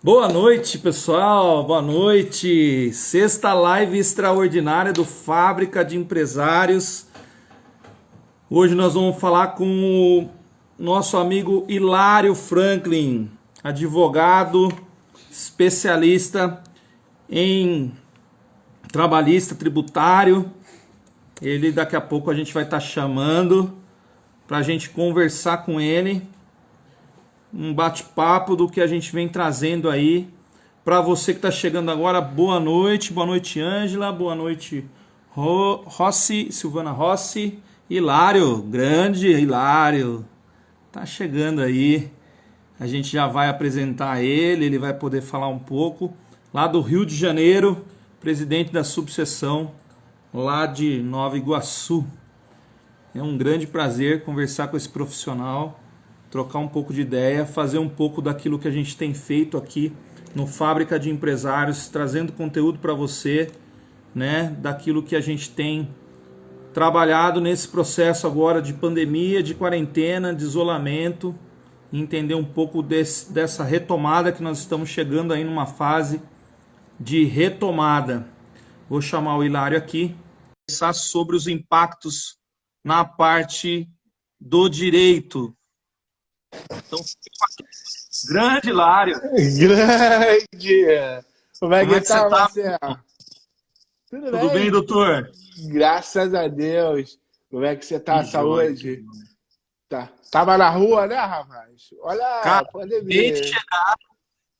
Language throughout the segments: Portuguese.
Boa noite, pessoal. Boa noite. Sexta live extraordinária do Fábrica de Empresários. Hoje nós vamos falar com o nosso amigo Hilário Franklin, advogado, especialista em trabalhista tributário. Ele daqui a pouco a gente vai estar chamando para a gente conversar com ele. Um bate-papo do que a gente vem trazendo aí. Para você que está chegando agora, boa noite. Boa noite, Ângela. Boa noite, Rossi, Silvana Rossi. Hilário, grande Hilário. Tá chegando aí. A gente já vai apresentar ele vai poder falar um pouco. Lá do Rio de Janeiro, presidente da subseção lá de Nova Iguaçu. É um grande prazer conversar com esse profissional, trocar um pouco de ideia, fazer um pouco daquilo que a gente tem feito aqui no Fábrica de Empresários, trazendo conteúdo para você, né, daquilo que a gente tem trabalhado nesse processo agora de pandemia, de quarentena, de isolamento, entender um pouco dessa retomada que nós estamos chegando aí numa fase de retomada. Vou chamar o Hilário aqui, conversar sobre os impactos na parte do direito. Então, grande Hilário. Grande! Como é que você tá, tá? Marcelo? Tudo bem, doutor? Graças a Deus. Como é que você tá? Que joia. Saúde? Tá. Tava na rua, né, rapaz? Olha Cara, a acabei de pandemia. chegar.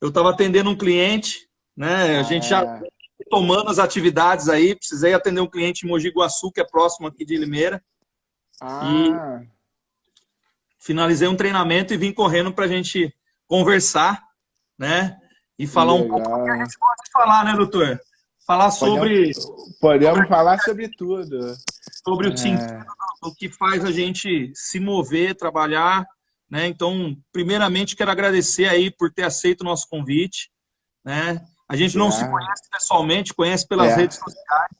Eu estava atendendo um cliente, né? A gente já Ah, tomando as atividades aí. Precisei atender um cliente em Mogi Guaçu, que é próximo aqui de Limeira. E ah, finalizei um treinamento e vim correndo para a gente conversar, né? E falar um pouco do que a legal. gente pode falar, né, doutor? Falar Podemos, sobre podemos falar sobre tudo. sobre o sentido É, do que faz a gente se mover, trabalhar, né? Então, primeiramente, quero agradecer aí por ter aceito o nosso convite, né? A gente não se é, conhece pessoalmente, conhece pelas é. redes sociais,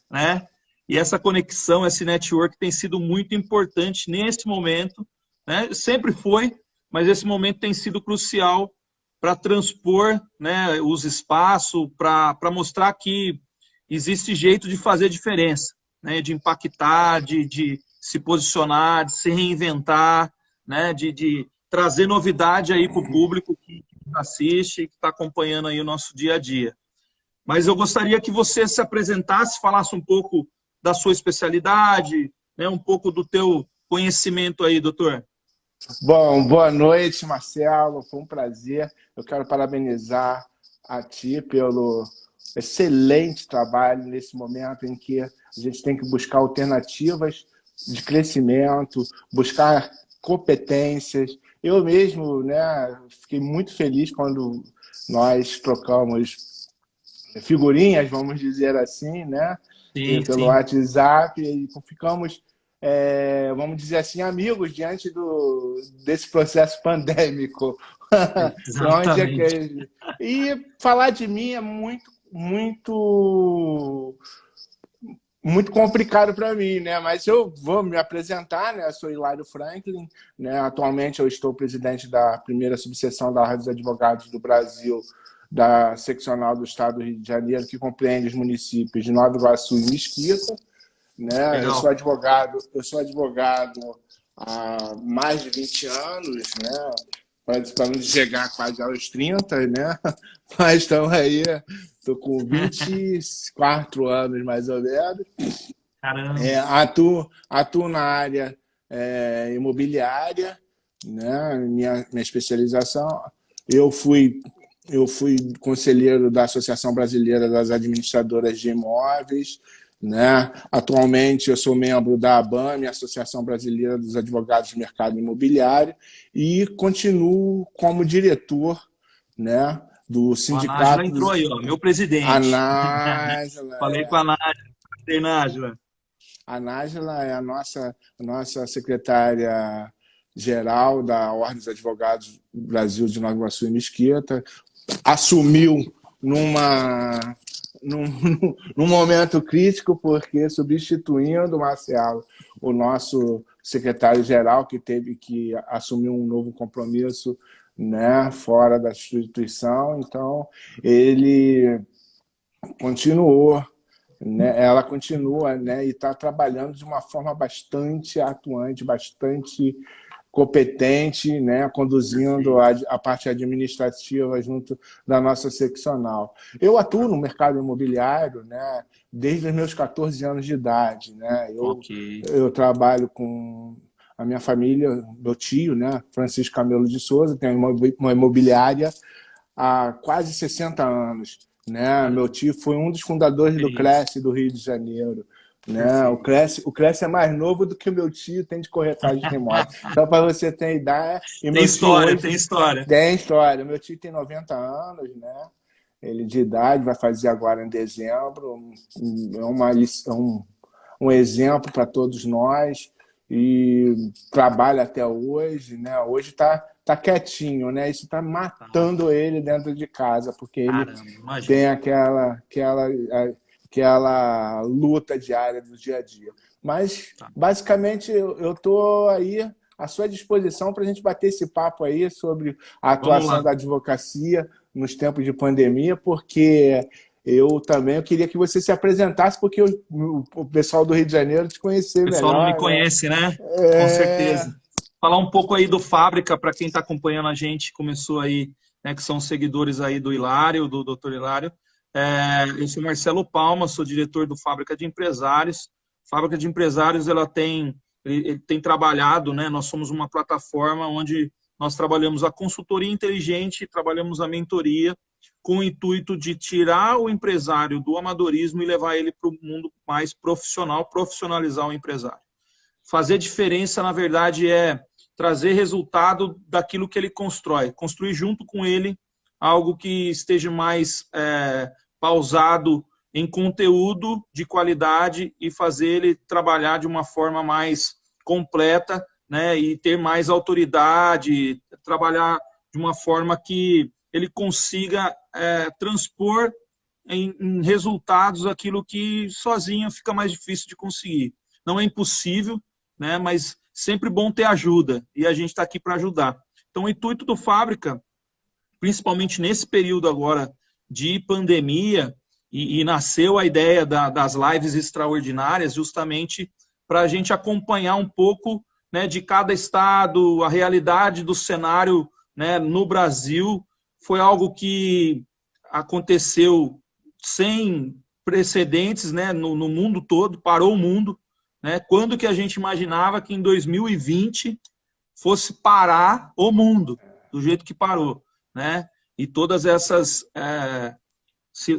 né? E essa conexão, esse network tem sido muito importante nesse momento, né? Sempre foi, mas esse momento tem sido crucial para transpor, né, os espaços, para mostrar que existe jeito de fazer diferença, né, de impactar, de se posicionar, de se reinventar, né, de trazer novidade aí para o público que assiste, que está acompanhando aí o nosso dia a dia. Mas eu gostaria que você se apresentasse, falasse um pouco da sua especialidade, né, um pouco do teu conhecimento aí, doutor. Bom, boa noite, Marcelo. Foi um prazer. Eu quero parabenizar a ti pelo excelente trabalho nesse momento em que a gente tem que buscar alternativas de crescimento, buscar competências. Eu mesmo, né, fiquei muito feliz quando nós trocamos figurinhas, vamos dizer assim, né, Sim, pelo sim, WhatsApp e ficamos, vamos dizer assim, amigos diante desse processo pandêmico. Onde é exatamente. que... E falar de mim é muito complicado para mim, né? Mas eu vou me apresentar, né? Eu sou Hilário Franklin, né? Atualmente eu estou presidente da primeira subseção da Ordem dos Advogados do Brasil, da seccional do Estado do Rio de Janeiro, que compreende os municípios de Nova Iguaçu e Mesquita, né? Legal. Eu sou advogado há mais de 20 anos, né? Para não chegar quase aos 30, né? Mas estamos aí, estou com 24 anos mais ou menos. Caramba. Atuo na área imobiliária, né? Minha especialização. Eu fui, eu fui conselheiro da Associação Brasileira das Administradoras de Imóveis, né? Atualmente eu sou membro da ABAME, Associação Brasileira dos Advogados do Mercado Imobiliário, e continuo como diretor, né, do A Nájila Sindicato entrou aí, ó, meu presidente. Anájila. Falei com a Nájila. Cadê Nájila? A Nájila é a nossa secretária-geral da Ordem dos Advogados do Brasil de Nova Iguaçu e Mesquita, assumiu numa, num, num momento crítico, porque substituindo o Marcelo, o nosso secretário-geral, que teve que assumir um novo compromisso né, fora da instituição. Então, ele continuou, né, ela continua, né, e está trabalhando de uma forma bastante atuante, bastante competente, né, conduzindo a parte administrativa junto da nossa seccional. Eu atuo no mercado imobiliário, né, desde os meus 14 anos de idade, né. Ok. Eu trabalho com a minha família, meu tio, né, Francisco Camelo de Souza, tem uma imobiliária há quase 60 anos. Né? Meu Caramba, tio foi um dos fundadores do experiência. Cresce do Rio de Janeiro. Né? Perfeito. O Cresce é mais novo do que o meu tio tem de corretagem remota. Só para você ter ideia. E Tem meu tio história, hoje tem história. tem história. Meu tio tem 90 anos, né? Ele de idade, vai fazer agora em dezembro. Um exemplo para todos nós e trabalha até hoje, né? Hoje tá quietinho, né? Isso está Tá. matando ele dentro de casa, porque ele Caramba, imagina. tem aquela luta diária do dia a dia. Mas, Tá. basicamente, eu estou aí à sua disposição para a gente bater esse papo aí sobre a Vamos atuação lá. da advocacia nos tempos de pandemia, porque eu queria que você se apresentasse, porque o pessoal do Rio de Janeiro te O conhecer pessoal não me melhor, né? conhece, né? Com É... certeza. Falar um pouco aí do Fábrica, para quem está acompanhando a gente, começou aí, né, que são seguidores aí do Hilário, do Dr. Hilário. Eu sou Marcelo Palma, sou diretor do Fábrica de Empresários. Fábrica de Empresários, ele tem trabalhado, né? Nós somos uma plataforma onde nós trabalhamos a consultoria inteligente, trabalhamos a mentoria, com o intuito de tirar o empresário do amadorismo e levar ele para o mundo mais profissional, profissionalizar o empresário. Fazer diferença, na verdade, é trazer resultado daquilo que ele constrói, construir junto com ele algo que esteja mais pausado em conteúdo de qualidade e fazer ele trabalhar de uma forma mais completa, né, e ter mais autoridade, trabalhar de uma forma que ele consiga transpor em resultados aquilo que sozinho fica mais difícil de conseguir. Não é impossível, né, mas sempre bom ter ajuda, e a gente está aqui para ajudar. Então, o intuito do Fábrica, principalmente nesse período agora de pandemia, e nasceu a ideia das lives extraordinárias, justamente para a gente acompanhar um pouco, né, de cada estado, a realidade do cenário, né, no Brasil. Foi algo que aconteceu sem precedentes, né, no mundo todo, parou o mundo. Né? Quando que a gente imaginava que em 2020 fosse parar o mundo do jeito que parou, né? E todas essas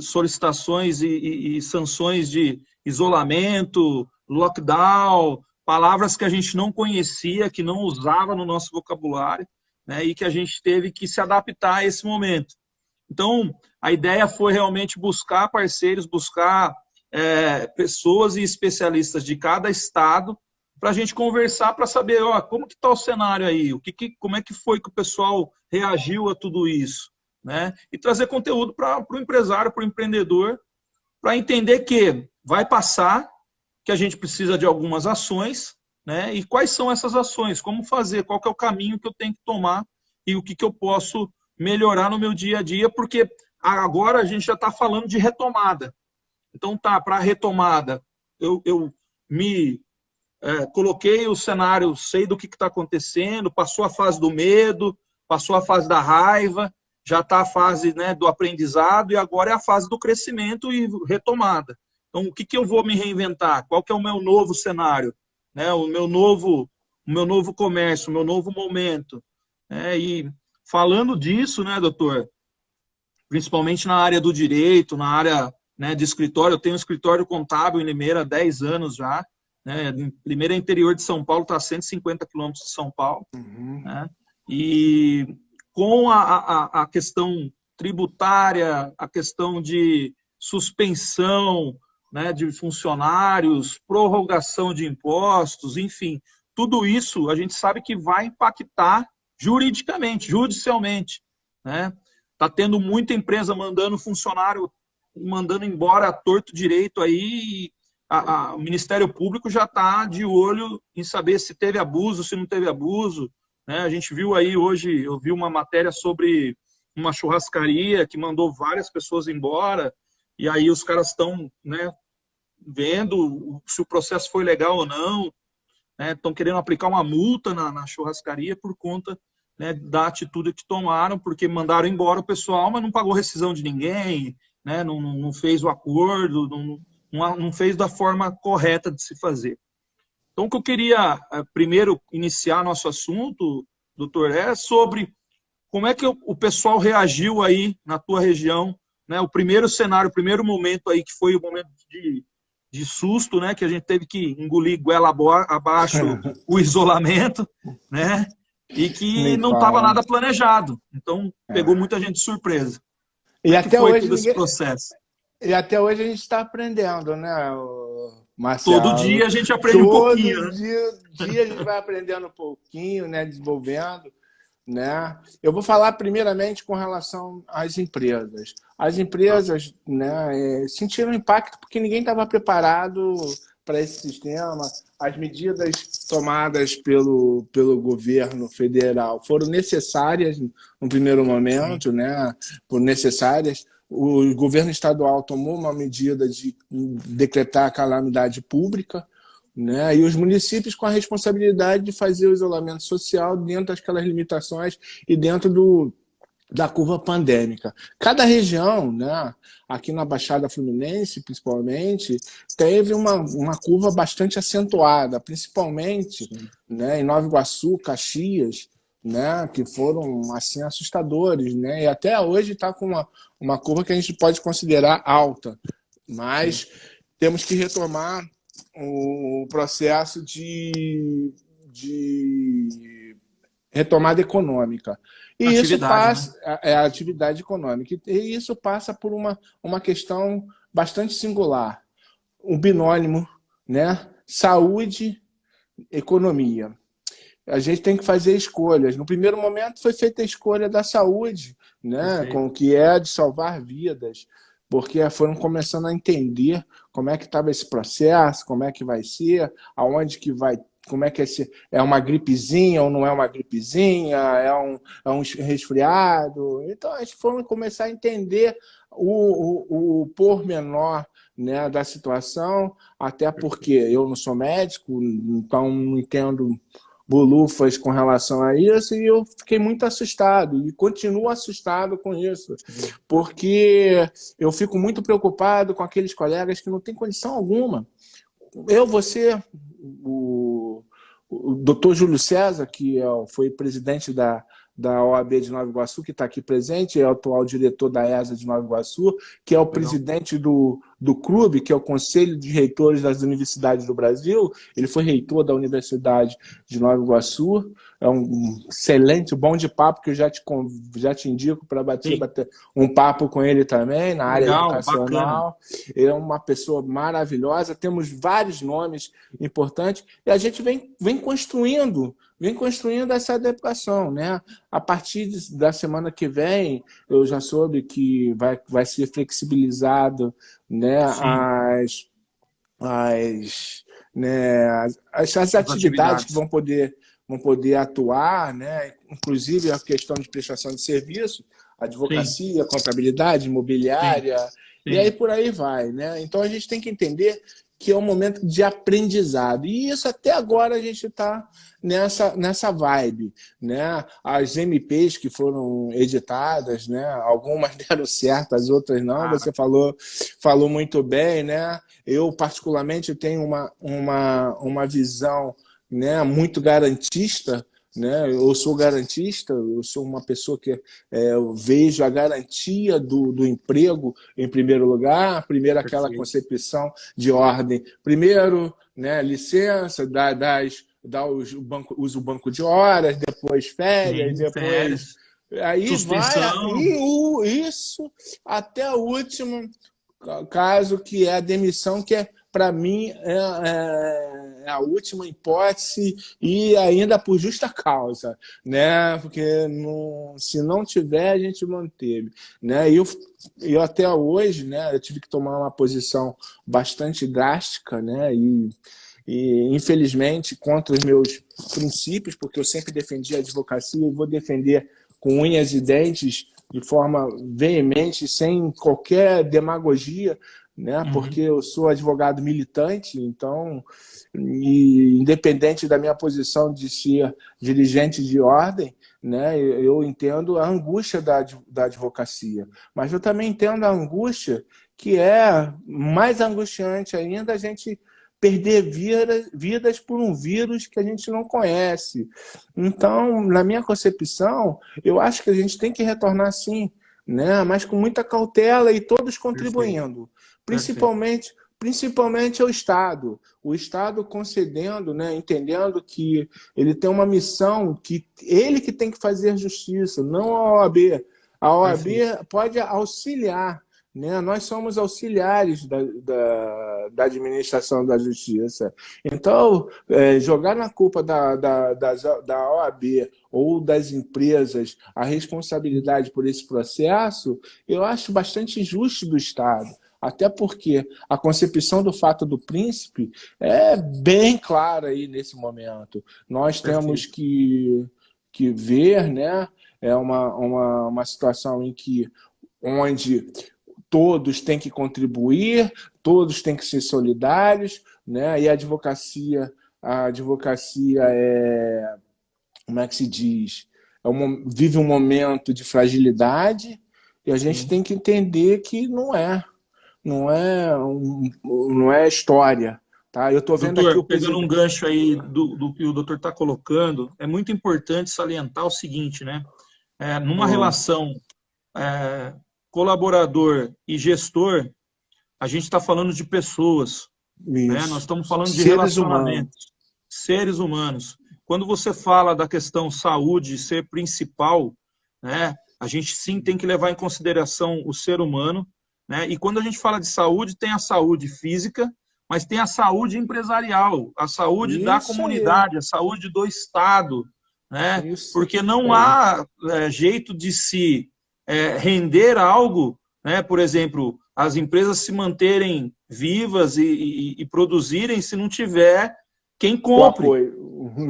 solicitações e sanções de isolamento, lockdown, palavras que a gente não conhecia, que não usava no nosso vocabulário, né? E que a gente teve que se adaptar a esse momento. Então, a ideia foi realmente buscar parceiros, buscar pessoas e especialistas de cada estado para a gente conversar, para saber, ó, como que está o cenário aí, como é que foi que o pessoal reagiu a tudo isso, né? E trazer conteúdo para o empresário, para o empreendedor, para entender que vai passar, que a gente precisa de algumas ações, né? E quais são essas ações, como fazer, qual que é o caminho que eu tenho que tomar e o que eu posso melhorar no meu dia a dia, porque agora a gente já está falando de retomada. Então, tá, para a retomada, eu me coloquei o cenário, sei do que está acontecendo, passou a fase do medo, passou a fase da raiva, já está a fase, né, do aprendizado e agora é a fase do crescimento e retomada. Então, o que eu vou me reinventar? Qual que é o meu novo cenário? Né, o meu novo comércio, o meu novo momento. E falando disso, né, doutor, principalmente na área do direito, na área, né, de escritório, eu tenho um escritório contábil em Limeira há 10 anos já, né, Limeira interior de São Paulo, está a 150 quilômetros de São Paulo, né, e com a questão tributária, a questão de suspensão, né, de funcionários, prorrogação de impostos, enfim, tudo isso a gente sabe que vai impactar juridicamente, judicialmente, né? Está tendo muita empresa mandando funcionário, mandando embora a torto direito aí, o Ministério Público já está de olho em saber se teve abuso, se não teve abuso, né? A gente viu aí hoje, eu vi uma matéria sobre uma churrascaria que mandou várias pessoas embora, e aí os caras estão, né, vendo se o processo foi legal ou não, né? Estão querendo aplicar uma multa na churrascaria por conta, né, da atitude que tomaram, porque mandaram embora o pessoal, mas não pagou rescisão de ninguém, né? Não fez o acordo, não fez da forma correta de se fazer. Então, o que eu queria primeiro iniciar nosso assunto, doutor, é sobre como é que o pessoal reagiu aí na tua região, né? O primeiro cenário, o primeiro momento aí, que foi o momento de susto, né? Que a gente teve que engolir goela abaixo o isolamento, né? E que Nem não estava fala. nada planejado. Então, pegou É. muita gente de surpresa. E Como é que até foi hoje todo esse ninguém, processo? e até hoje a gente está aprendendo, né, Todo Marcelo? dia a gente aprende um pouquinho, Todo né? dia a gente vai aprendendo um pouquinho, né, desenvolvendo, né? Eu vou falar primeiramente com relação às empresas. As Tá. empresas, né, sentiram impacto porque ninguém estava preparado para esse sistema. As medidas tomadas pelo governo federal foram necessárias no primeiro Sim, momento, né? Foram necessárias. O governo estadual tomou uma medida de decretar a calamidade pública, né? E os municípios com a responsabilidade de fazer o isolamento social dentro daquelas limitações e dentro da curva pandêmica. Cada região, né, aqui na Baixada Fluminense, principalmente, teve uma curva bastante acentuada, principalmente, sim. né, em Nova Iguaçu, Caxias, né, que foram assim assustadores, né, e até hoje está com uma curva que a gente pode considerar alta, Sim. mas temos que retomar o processo de retomada econômica. E isso Atividade, né? passa, é a atividade econômica, e isso passa por uma questão bastante singular, um binônimo, né? Saúde, economia. A gente tem que fazer escolhas. No primeiro momento foi feita a escolha da saúde, né? Com Perfeito. o que é de salvar vidas, porque foram começando a entender como é que estava esse processo, como é que vai ser, aonde que vai, como é que é uma gripezinha ou não é uma gripezinha, é um resfriado. Então a gente foi começar a entender o pormenor, né, da situação, até porque eu não sou médico, então não entendo bolufas com relação a isso, e eu fiquei muito assustado, e continuo assustado com isso, Sim. porque eu fico muito preocupado com aqueles colegas que não têm condição alguma. Você, o doutor Júlio César, que foi presidente da OAB de Nova Iguaçu, que está aqui presente, é o atual diretor da ESA de Nova Iguaçu, que é o Legal. presidente do CRUB, que é o Conselho de Reitores das Universidades do Brasil. Ele foi reitor da Universidade de Nova Iguaçu. É um excelente, bom de papo, que eu já te indico para Sim. bater um papo com ele também, na área Legal, bacana. educacional. Ele é uma pessoa maravilhosa, temos vários nomes importantes, e a gente vem construindo essa adequação, né? A partir da semana que vem, eu já soube que vai ser flexibilizado, né, Sim, as as atividades que atividades. vão poder atuar, né? Inclusive a questão de prestação de serviço, Sim, advocacia, contabilidade, sim, imobiliária, e aí sim. por aí vai, né? Então a gente tem que entender que é um momento de aprendizado. E isso até agora a gente está nessa vibe, né? As MPs que foram editadas, né? Algumas deram certo, as outras não. Cara, Você falou muito bem, né? Eu particularmente tenho uma visão, né, muito garantista, né? Eu sou garantista, eu sou uma pessoa que eu vejo a garantia do emprego em primeiro lugar, primeiro aquela perfeito. concepção de ordem. Primeiro, né, licença, usa o banco de horas, depois férias, Sim, depois. férias, Aí vai, suspensão. isso até o último caso, que é a demissão, que para mim é a última hipótese, e ainda por justa causa, né? Porque se não tiver, a gente manteve, né? Eu até hoje, né, eu tive que tomar uma posição bastante drástica, né? e infelizmente, contra os meus princípios, porque eu sempre defendi a advocacia e vou defender com unhas e dentes, de forma veemente, sem qualquer demagogia, né? Porque eu sou advogado militante, então, e independente da minha posição de ser dirigente de ordem, né? Eu entendo a angústia da advocacia, mas eu também entendo a angústia que é mais angustiante ainda a gente perder vidas por um vírus que a gente não conhece. Então, na minha concepção, eu acho que a gente tem que retornar sim, né? Mas com muita cautela e todos contribuindo. Principalmente o Estado concedendo, né? Entendendo que ele tem uma missão, que ele que tem que fazer justiça, não a OAB. A OAB pode auxiliar, né? Nós somos auxiliares da administração da justiça. Então, jogar na culpa da OAB ou das empresas a responsabilidade por esse processo, eu acho bastante injusto do Estado. Até porque a concepção do fato do príncipe é bem clara aí nesse momento. Nós temos que ver, né? É uma situação em que onde todos têm que contribuir, todos têm que ser solidários, né? E a advocacia é, como é que se diz? Vive um momento de fragilidade e a gente tem que entender que não é história. Tá? Eu estou vendo Doutor, aqui o pegando um gancho aí do que o doutor está colocando, é muito importante salientar o seguinte, né? Numa relação colaborador e gestor, a gente está falando de pessoas, né? Nós estamos falando de relacionamentos, seres humanos. Quando você fala da questão saúde ser principal, né? A gente sim tem que levar em consideração o ser humano, né? E quando a gente fala de saúde, tem a saúde física, mas tem a saúde empresarial, a saúde da comunidade, a saúde do Estado, né? Porque não há jeito de se render algo, né? Por exemplo, as empresas se manterem vivas e produzirem se não tiver quem compre,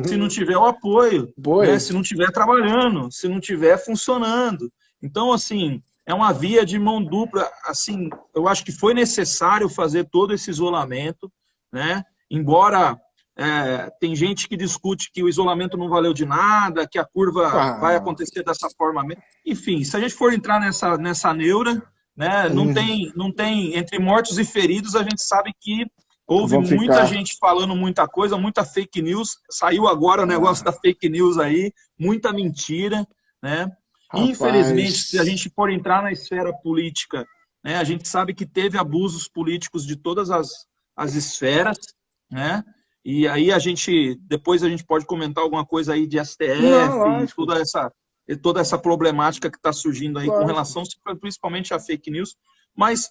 se não tiver o apoio, né? Se não tiver trabalhando, se não tiver funcionando. Então, assim, é uma via de mão dupla. Assim, eu acho que foi necessário fazer todo esse isolamento, né? Embora tem gente que discute que o isolamento não valeu de nada, que a curva vai acontecer dessa forma. Enfim, se a gente for entrar nessa neura, né? Não tem entre mortos e feridos, a gente sabe que houve muita gente falando muita coisa, muita fake news. Saiu agora o negócio da fake news aí, muita mentira, né? Infelizmente, se a gente for entrar na esfera política, né, a gente sabe que teve abusos políticos de todas as esferas, né? E aí depois a gente pode comentar alguma coisa aí de STF, toda essa problemática que está surgindo aí com relação principalmente à fake news. Mas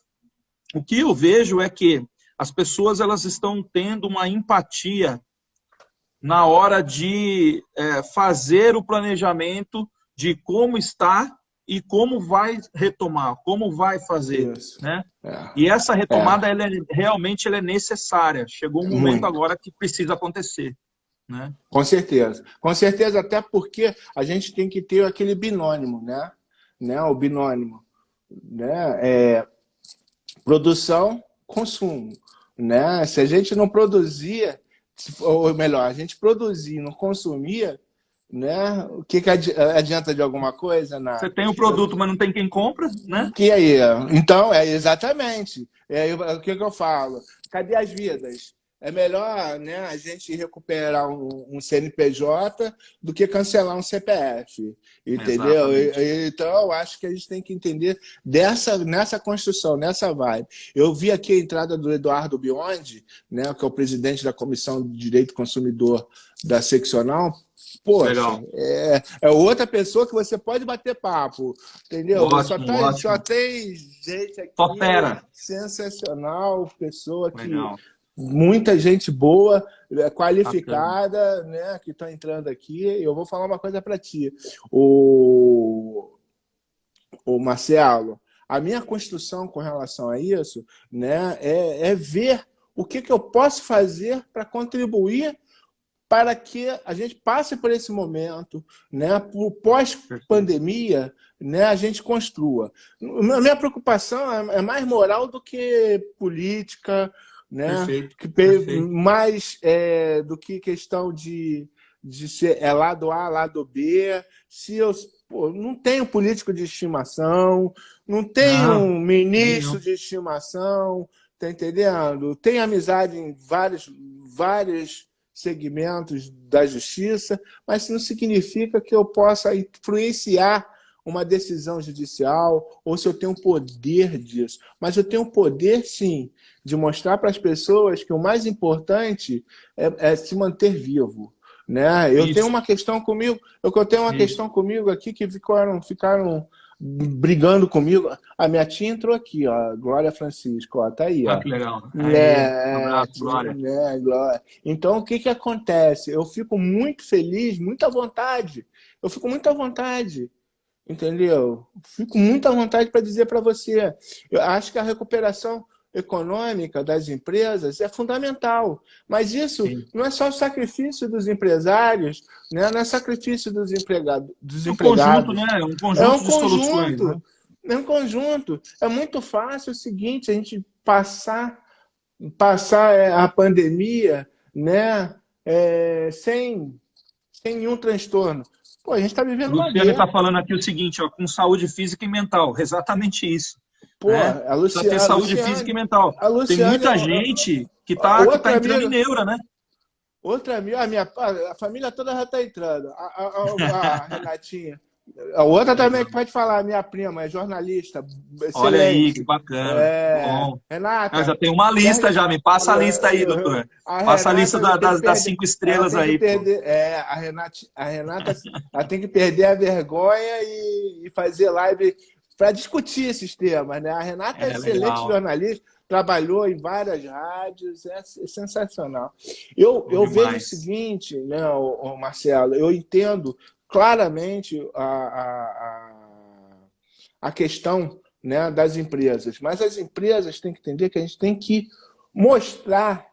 o que eu vejo é que as pessoas elas estão tendo uma empatia na hora de fazer o planejamento de como está e como vai retomar, como vai fazer. Né? E essa retomada realmente ela é necessária. Chegou um momento agora que precisa acontecer. Né? Com certeza, até porque a gente tem que ter aquele binônimo, né? O binônimo, né? Produção, consumo, né? Se a gente não produzia, ou melhor, a gente produzia e não consumia, né? O que adianta de alguma coisa? Nada. Você tem o produto, mas não tem quem compra, né? Que aí? Então, exatamente. O que eu falo? Cadê as vidas? É melhor, né, a gente recuperar um CNPJ do que cancelar um CPF, entendeu? Então, eu acho que a gente tem que entender nessa construção, nessa vibe. Eu vi aqui a entrada do Eduardo Biondi, né, que é o presidente da Comissão de Direito do Consumidor da Seccional. Poxa, é outra pessoa que você pode bater papo, entendeu? Ótimo, só tem gente aqui sensacional, pessoa que... Legal. Muita gente boa, qualificada, né, que está entrando aqui. Eu vou falar uma coisa para ti. O Marcelo, a minha construção com relação a isso, né, é ver o que eu posso fazer para contribuir para que a gente passe por esse momento, né? Por pós-pandemia, né? A gente construa. A minha preocupação é mais moral do que política, né? Perfeito, perfeito. Mais do que questão de ser lado A, lado B. Se eu não tenho político de estimação, não tenho Não, nem ministro eu. de estimação, tá entendendo? Tenho amizade em vários segmentos da justiça, mas isso não significa que eu possa influenciar uma decisão judicial ou se eu tenho poder disso. Mas eu tenho poder, sim, de mostrar para as pessoas que o mais importante é se manter vivo. Né? Eu tenho Isso, uma questão comigo, isso. aqui que ficaram brigando comigo. A minha tia entrou aqui, ó, Glória Francisco, ó, tá aí, Ah, ó. que legal. Aí, Né, abraço, Glória. né, Glória. Então, o que que acontece? Eu fico muito feliz, muito à vontade. Eu fico muito à vontade, entendeu? Fico muito à vontade para dizer para você. Eu acho que a recuperação econômica das empresas é fundamental, mas isso Sim. não é só o sacrifício dos empresários, né? Não é sacrifício dos É um conjunto, empregados. né? É um É um conjunto de soluções, né? conjunto, é um conjunto. É muito fácil o seguinte, a gente passar a pandemia, né? Sem nenhum transtorno. Pô, a gente está A vivendo uma Luciane está guerra. falando aqui o seguinte, ó, com saúde física e mental, exatamente isso, Pô, né? Precisa ter saúde física e mental. A Tem Luciane muita gente que tá outra entrando em amiga, neura, né? a família toda já está entrando. A Renatinha. A outra também que Legal. pode falar, minha prima, é jornalista, Olha aí, que excelente. bacana. Bom. Eu já Renata, tenho uma lista perde, já, me passa a lista aí, doutor. a Passa a lista Renata tem que das perder, cinco ela estrelas tem que aí, pô. perder, a Renata ela tem que perder a vergonha e fazer live para discutir esses temas, né? A Renata é É, excelente legal. jornalista, trabalhou em várias rádios, é sensacional. Eu vejo o Demais. seguinte, né, o Marcelo, eu entendo claramente a questão, né, das empresas, mas as empresas têm que entender que a gente tem que mostrar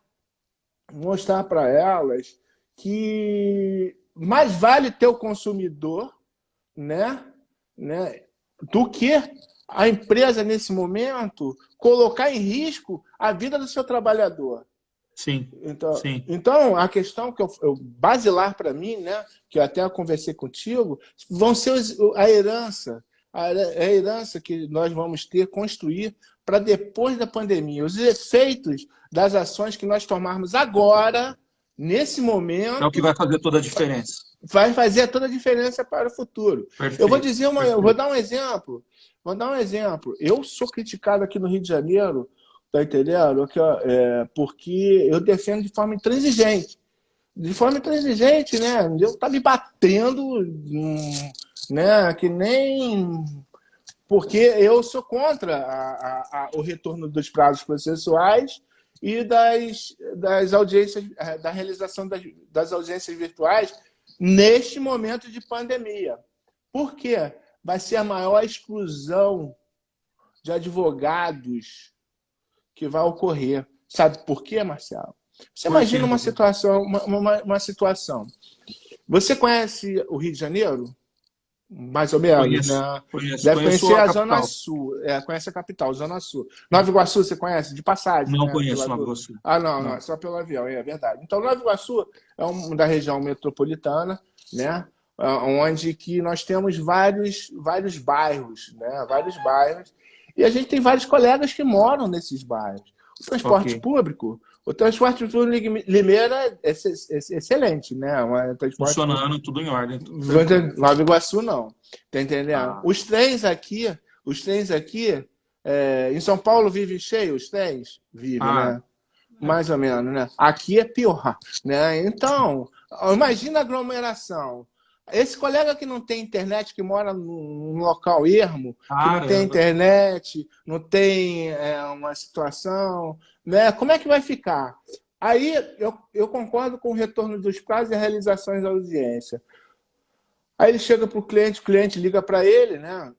para elas que mais vale ter o consumidor, né, do que a empresa, nesse momento, colocar em risco a vida do seu trabalhador. Sim, sim. Então a questão que basilar para mim, né, que eu até conversei contigo, vão ser a herança, a herança que nós vamos construir para depois da pandemia, os efeitos das ações que nós tomarmos agora, nesse É o que momento, vai fazer toda a diferença. vai fazer toda a diferença para o futuro. Perfeito, Eu vou perfeito. dar um exemplo. Eu sou criticado aqui no Rio de Janeiro, tá entendendo? Porque eu defendo de forma intransigente. De forma intransigente, né? Eu tá me batendo, né? Que nem porque eu sou contra o retorno dos prazos processuais e das audiências, da realização das audiências virtuais neste momento de pandemia. Por quê? Vai ser a maior exclusão de advogados que vai ocorrer. Sabe por quê, Marcelo? Você Por quê, imagina uma doutor? situação, uma situação. Você conhece o Rio de Janeiro? Mais ou menos, Conheço, né? conheço. Deve Conheço conhecer a a Zona capital. Sul. Conhece a capital, Zona Sul. Nova Iguaçu, você conhece? De passagem, Não né? conheço Nova Iguaçu. Ah, não, não, é Não. só pelo avião, é verdade. Então, Nova Iguaçu é da região metropolitana, né? Onde que nós temos vários bairros, né? Vários bairros. E a gente tem vários colegas que moram nesses bairros. O transporte Ok. público, o transporte público em Limeira é excelente, né? Um transporte público. Funcionando, tudo em ordem, tudo tranquilo. Nova Iguaçu, não. Tá entendendo? Ah, Os trens aqui, em São Paulo vivem cheios, os trens? Vivem, ah, né? Mais ou menos, né? Aqui é pior, né? Então, imagina a aglomeração. Esse colega que não tem internet, que mora num local ermo, que não tem caramba. internet, não tem uma situação, né? Como é que vai ficar? Aí eu concordo com o retorno dos prazos e realizações da audiência. Aí ele chega para o cliente liga para ele, né?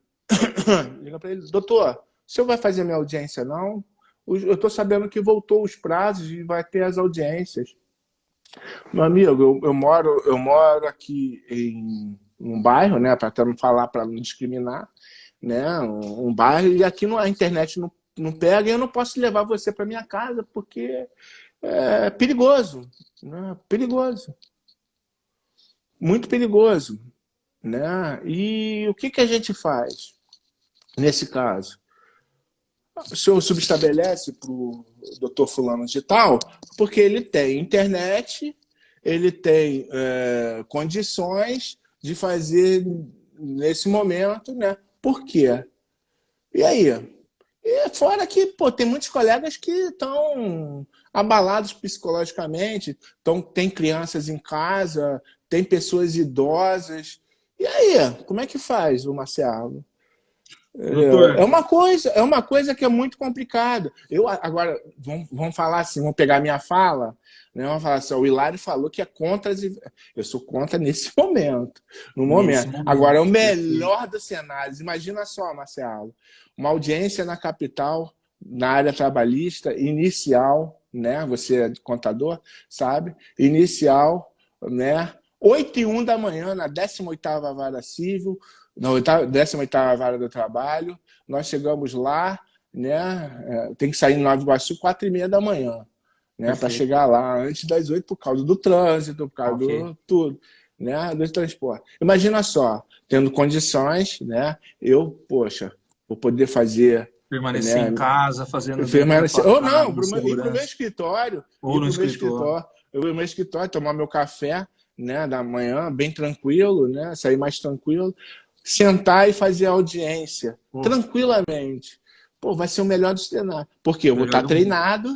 Liga para ele, doutor, o senhor vai fazer minha audiência, não? Eu estou sabendo que voltou os prazos e vai ter as audiências. Meu amigo, eu moro aqui em um bairro, né, para até não falar, para não discriminar, né, um bairro, e aqui a internet não pega e eu não posso levar você para minha casa porque é perigoso, né, perigoso, muito perigoso, né? E o que a gente faz nesse caso? O senhor subestabelece para o doutor fulano de tal, porque ele tem internet, ele tem condições de fazer nesse momento, né? Por quê? E aí? E fora que, pô, tem muitos colegas que estão abalados psicologicamente, tem crianças em casa, tem pessoas idosas. E aí, como é que faz o Marcelo? Doutor, É uma coisa que é muito complicada. Agora, vamos falar assim, vamos pegar a minha fala, né? Vamos falar assim, o Hilário falou que é contra eu sou contra nesse momento. No nesse momento. momento. Agora, é o melhor dos cenários. Imagina só, Marcelo, uma audiência na capital, na área trabalhista, inicial, né? Você é contador, sabe? Inicial, né? 8h01 da manhã, na 18ª Vara Civil, na 18ª Vara do Trabalho, nós chegamos lá, né? Tem que sair em Nova Iguaçu 4h30 da manhã, né? Para chegar lá antes das 8 por causa do trânsito, por causa do tudo, né? Do transporte. Imagina só, tendo condições, né? Poxa, vou poder fazer, permanecer né? em casa, fazendo dentro da Permanecer, tua ou casa, não, ir para o meu segurança. escritório, Ou no escritório. eu ir pro meu escritório, tomar meu café, né? Da manhã, bem tranquilo, né? Sair mais tranquilo, sentar e fazer audiência Pô, tranquilamente. Pô, vai ser o melhor do cenário. Porque eu vou melhor estar do mundo. treinado,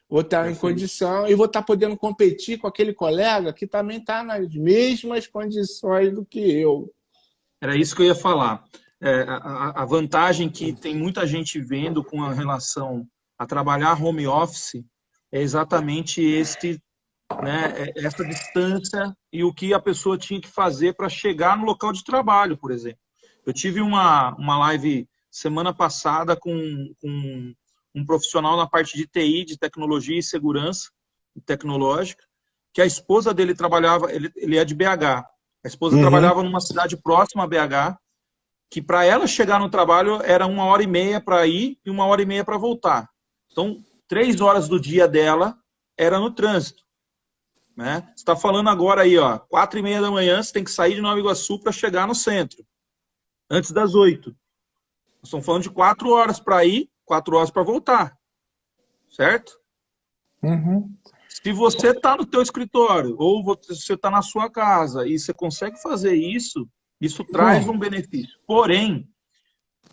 vou estar em Perfeito. condição e vou estar podendo competir com aquele colega que também está nas mesmas condições do que eu. Era isso que eu ia falar. A vantagem que tem muita gente vendo com a relação a trabalhar home office é exatamente essa distância e o que a pessoa tinha que fazer para chegar no local de trabalho, por exemplo. Eu tive uma live semana passada com um profissional na parte de TI, de tecnologia e segurança tecnológica, que a esposa dele trabalhava, ele é de BH, a esposa trabalhava numa cidade próxima a BH, que para ela chegar no trabalho era 1h30 para ir e 1h30 para voltar. Então, 3 horas do dia dela era no trânsito. Né? Você está falando agora aí, ó, 4h30 da manhã, você tem que sair de Nova Iguaçu para chegar no centro, antes das 8. Nós estamos falando de 4 horas para ir, 4 horas para voltar, certo? Se você está no teu escritório ou você está na sua casa e você consegue fazer isso, isso traz um benefício. Porém,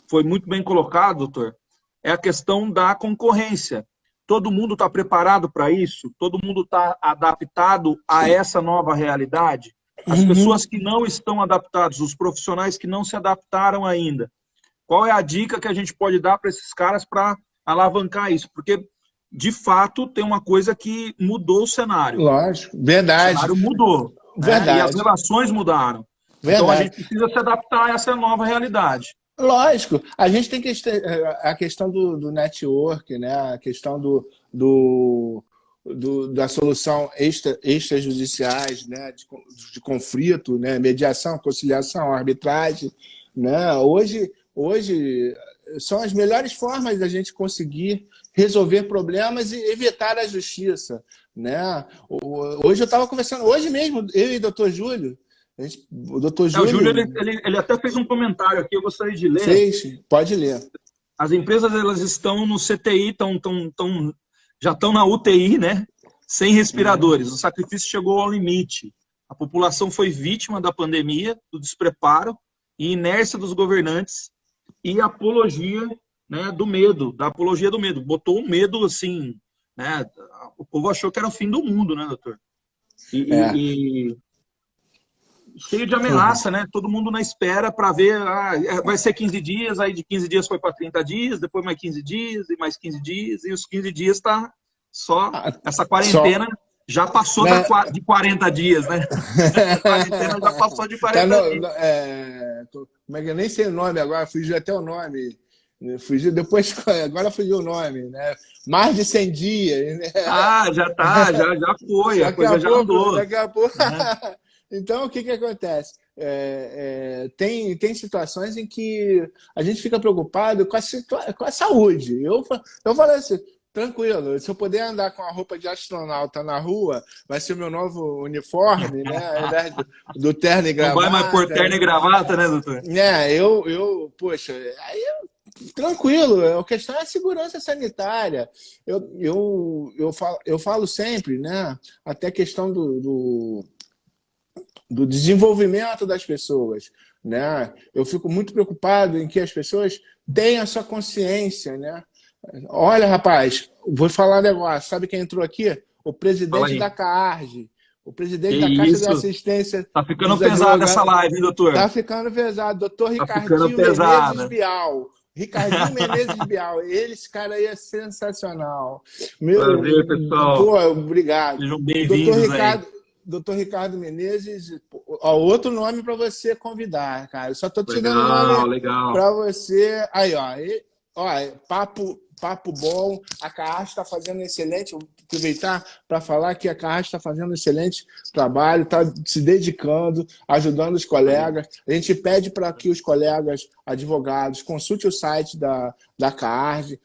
foi muito bem colocado, doutor, é a questão da concorrência. Todo mundo está preparado para isso? Todo mundo está adaptado a essa nova realidade? As pessoas que não estão adaptadas, os profissionais que não se adaptaram ainda, qual é a dica que a gente pode dar para esses caras para alavancar isso? Porque, de fato, tem uma coisa que mudou o cenário. Lógico, O verdade. cenário mudou. Verdade. Né? E as relações mudaram. Verdade. Então, a gente precisa se adaptar a essa nova realidade. Lógico, a gente tem que a questão do network, né? A questão da solução extrajudiciais, né? De conflito, né? Mediação, conciliação, arbitragem, né? Hoje são as melhores formas da gente conseguir resolver problemas e evitar a justiça, né? Hoje eu estava conversando, hoje mesmo, eu e o doutor Júlio. O doutor Júlio... O Júlio ele até fez um comentário aqui, eu gostaria de ler. Pode ler. As empresas elas estão no CTI, já estão na UTI, né? Sem respiradores. O sacrifício chegou ao limite. A população foi vítima da pandemia, do despreparo e inércia dos governantes e apologia, né, do medo, da apologia do medo. Botou um medo assim, né? O povo achou que era o fim do mundo, né, doutor? E cheio de ameaça, né? Todo mundo na espera para ver, vai ser 15 dias, aí de 15 dias foi para 30 dias, depois mais 15 dias, e mais 15 dias, e os 15 dias está só... Essa quarentena já passou de 40 dias, né? A quarentena já passou de 40 dias. Como é que eu nem sei o nome agora, fugiu até o nome, Fugiu depois, agora fugiu o nome, né? Mais de 100 dias, né? Ah, já foi, a coisa já andou, daqui a pouco. né? Então, o que acontece? Tem situações em que a gente fica preocupado com a saúde. Eu falei assim, tranquilo, se eu puder andar com a roupa de astronauta na rua, vai ser o meu novo uniforme, né? Ao invés do terno e Não vai mais pôr gravata. terno e gravata, né, doutor? Poxa, tranquilo, a questão é a segurança sanitária. Eu falo sempre, né? Até a questão do desenvolvimento das pessoas, né? Eu fico muito preocupado em que as pessoas tenham essa consciência, né? Olha, rapaz, vou falar um negócio. Sabe quem entrou aqui? O Fala presidente aí. da CARG, o Que presidente da Caixa de isso? Assistência Tá ficando dos pesada essa Advogados. live, hein, doutor? Tá ficando pesado. Doutor Tá ficando Ricardinho Menezes pesada. Bial. Ricardinho Menezes Bial. Esse cara aí é sensacional. Prazer, pessoal. Pô, obrigado. Sejam O doutor bem-vindos aí. Ricardo, doutor Ricardo Menezes, ó, outro nome para você convidar, cara. Eu só tô te dando nome Legal, legal. para você. Aí, ó, papo bom. A Carrasco está fazendo excelente. Vou aproveitar para falar que a Carrasco está fazendo um excelente trabalho, está se dedicando, ajudando os colegas. A gente pede para que os colegas advogados consultem o site da CARD,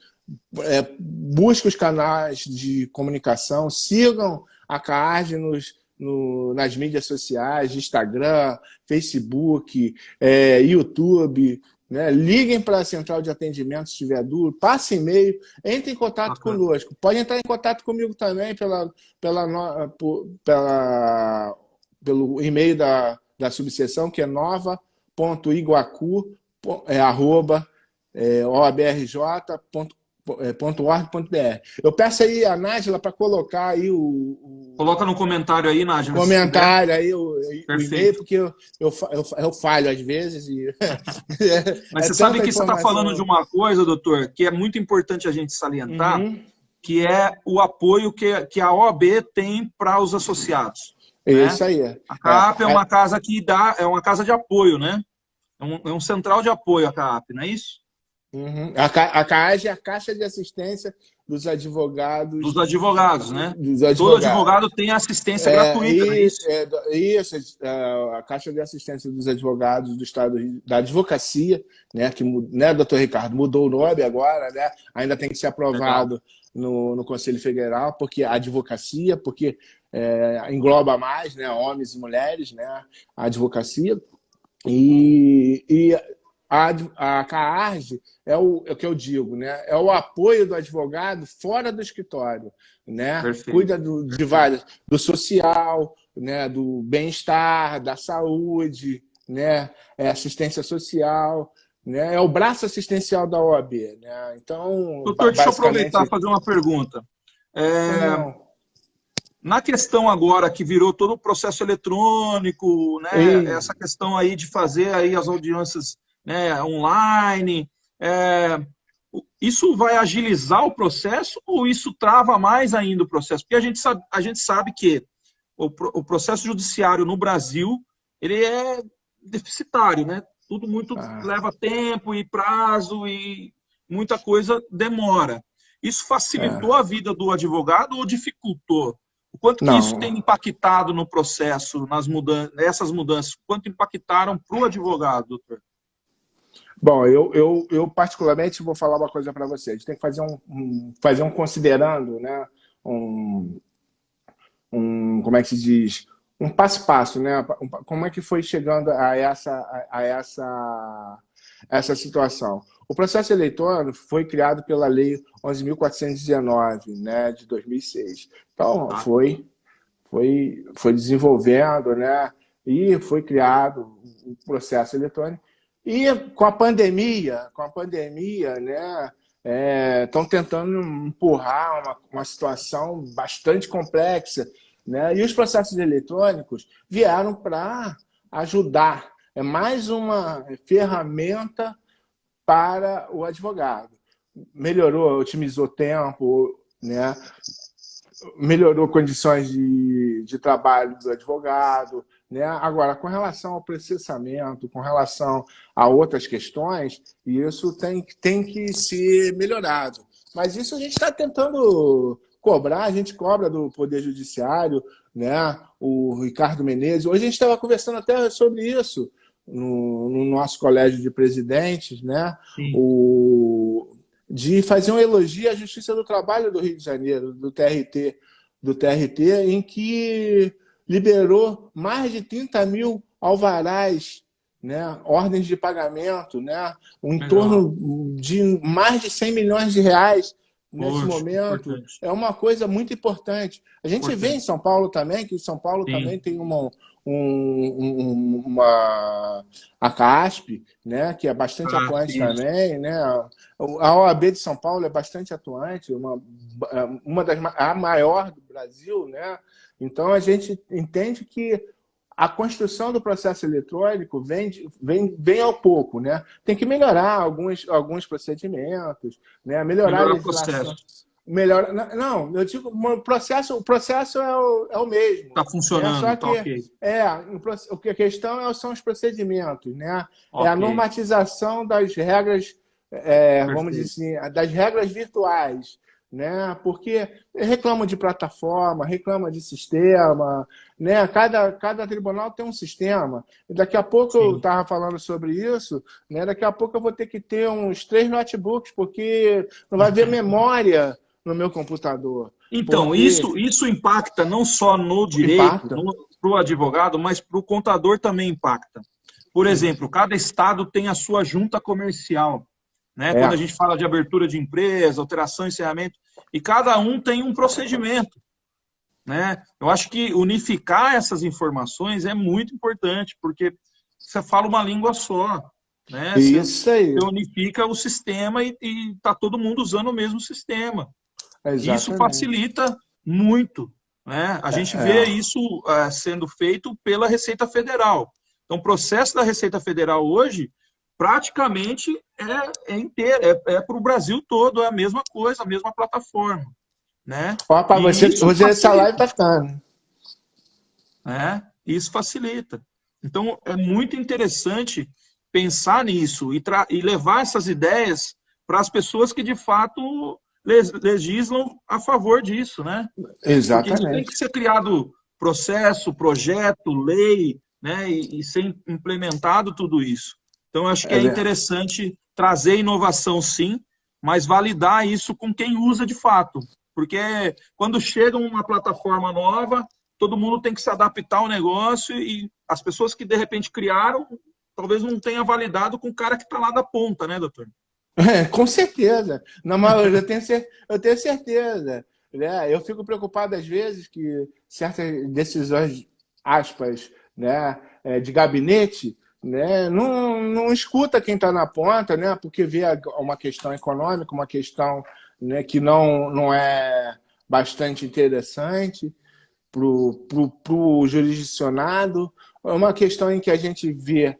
busquem os canais de comunicação, sigam a CARD nas mídias sociais, Instagram, Facebook, YouTube, né? Liguem para a central de atendimento se tiver dúvida, passem e-mail, entre em contato Bacana. conosco. Pode entrar em contato comigo também pelo e-mail da subseção, que é nova.iguacu@obrj.org.br. Eu peço aí a Nájila para colocar aí o Coloca no comentário aí, Nájila, se puder. comentário, aí o e-mail, Perfeito. porque eu falho às vezes e Mas você sabe tanta que você está falando de informação. uma coisa, doutor, que é muito importante a gente salientar, Uhum. que é o apoio que a OAB tem para os associados, né? Isso aí. A CAAP é uma casa que é uma casa de apoio, né? É um central de apoio a CAAP, não é isso? Uhum. A CAAG é a Caixa de Assistência dos Advogados. Dos advogados, né? Dos Todo advogados. advogado tem assistência gratuita, não é isso? Isso, a Caixa de Assistência dos Advogados do Estado da Advocacia, né, que, né, doutor Ricardo, mudou o nome agora, né, ainda tem que ser Legal. aprovado no Conselho Federal, porque a advocacia, porque engloba mais, né, homens e mulheres, né, a advocacia, e a CAARG é o que eu digo, né? É o apoio do advogado fora do escritório, né? Perfeito. Cuida do social, né? Do bem-estar, da saúde, né? Assistência social, né? É o braço assistencial da OAB, né? Então, Doutor, deixa eu aproveitar e basicamente, fazer uma pergunta. pois não. Na questão agora que virou todo o processo eletrônico, né? Essa questão aí de fazer aí as audiências, né, online, isso vai agilizar o processo ou isso trava mais ainda o processo? Porque a gente sabe que o processo judiciário no Brasil, ele é deficitário, né? Tudo muito leva tempo e prazo e muita coisa demora. Isso facilitou a vida do advogado ou dificultou? O quanto que isso tem Não. impactado no processo, essas mudanças, quanto impactaram para o advogado, doutor? Bom, eu particularmente vou falar uma coisa para você. A gente tem que fazer um considerando, né? Como é que se diz? Um passo a passo, né? Como é que foi chegando a essa situação? O processo eletrônico foi criado pela Lei 11.419, né, de 2006. Então, foi desenvolvendo, né? E foi criado o processo eletrônico. E com a pandemia, né, estão tentando empurrar uma situação bastante complexa, né? E os processos eletrônicos vieram para ajudar. É mais uma ferramenta para o advogado. Melhorou, otimizou tempo, né? Melhorou condições de trabalho do advogado, né? Agora, com relação ao processamento, com relação a outras questões, isso tem que ser melhorado. Mas isso a gente está tentando cobrar, a gente cobra do Poder Judiciário, né? O Ricardo Menezes. Hoje a gente estava conversando até sobre isso no nosso colégio de presidentes, né? Sim. De fazer um elogio à Justiça do Trabalho do Rio de Janeiro, do TRT, em que liberou mais de 30 mil alvarás, né, ordens de pagamento, né, em Legal. torno de mais de 100 milhões de reais nesse Poxa, momento. importante. É uma coisa muito importante. A gente vê em Importante. São Paulo também, que São Paulo também Sim. tem a CASP, né, que é bastante Ah, atuante isso. também, né? A OAB de São Paulo é bastante atuante, a maior do Brasil, né? Então a gente entende que a construção do processo eletrônico vem ao pouco, né? Tem que melhorar alguns procedimentos, né? Melhorar a Melhorar o legislação. processo. Melhor, não, eu digo, o processo é o mesmo, Está né? funcionando, Só tá que ok. o que a questão são os procedimentos, né? É a Ok, normatização das regras, vamos perfeito. dizer assim, das regras virtuais, né? Porque reclamam de plataforma, reclama de sistema, né? Cada tribunal tem um sistema. E daqui a pouco eu Sim. estava falando sobre isso, né? Daqui a pouco eu vou ter que ter uns 3 notebooks, porque não vai haver memória no meu computador. Então, Porque isso impacta não só no direito, impacta. para o advogado, mas para o contador também impacta. Por exemplo, cada estado tem a sua junta comercial, né? Quando a É, gente fala de abertura de empresa, alteração, encerramento, e cada um tem um procedimento, né? Eu acho que unificar essas informações é muito importante, porque você fala uma língua só, né? isso aí. Você unifica o sistema e está todo mundo usando o mesmo sistema. Isso Exatamente. facilita muito, né? A gente vê isso sendo feito pela Receita Federal. Então, o processo da Receita Federal hoje, praticamente, é inteiro, é para o Brasil todo, é a mesma coisa, a mesma plataforma, né? Ó, para E você, isso hoje essa live facilita, tá ficando. né? Isso facilita. Então, é muito interessante pensar nisso e levar essas ideias para as pessoas que, de fato, legislam a favor disso, né? Porque isso tem que Exatamente. ser criado processo, projeto, lei, né? E ser implementado tudo isso. Então, eu acho que É é verdade. interessante trazer inovação, sim, mas validar isso com quem usa de fato. Porque quando chega uma plataforma nova, todo mundo tem que se adaptar ao negócio e as pessoas que de repente criaram, talvez não tenha validado com o cara que está lá da ponta, né, doutor? Com certeza. Na maioria, eu tenho certeza. Né? Eu fico preocupado às vezes que certas decisões, aspas, né, de gabinete, né, não escuta quem está na ponta, né, porque vê uma questão econômica, uma questão, né, que não é bastante interessante para o jurisdicionado. É uma questão em que a gente vê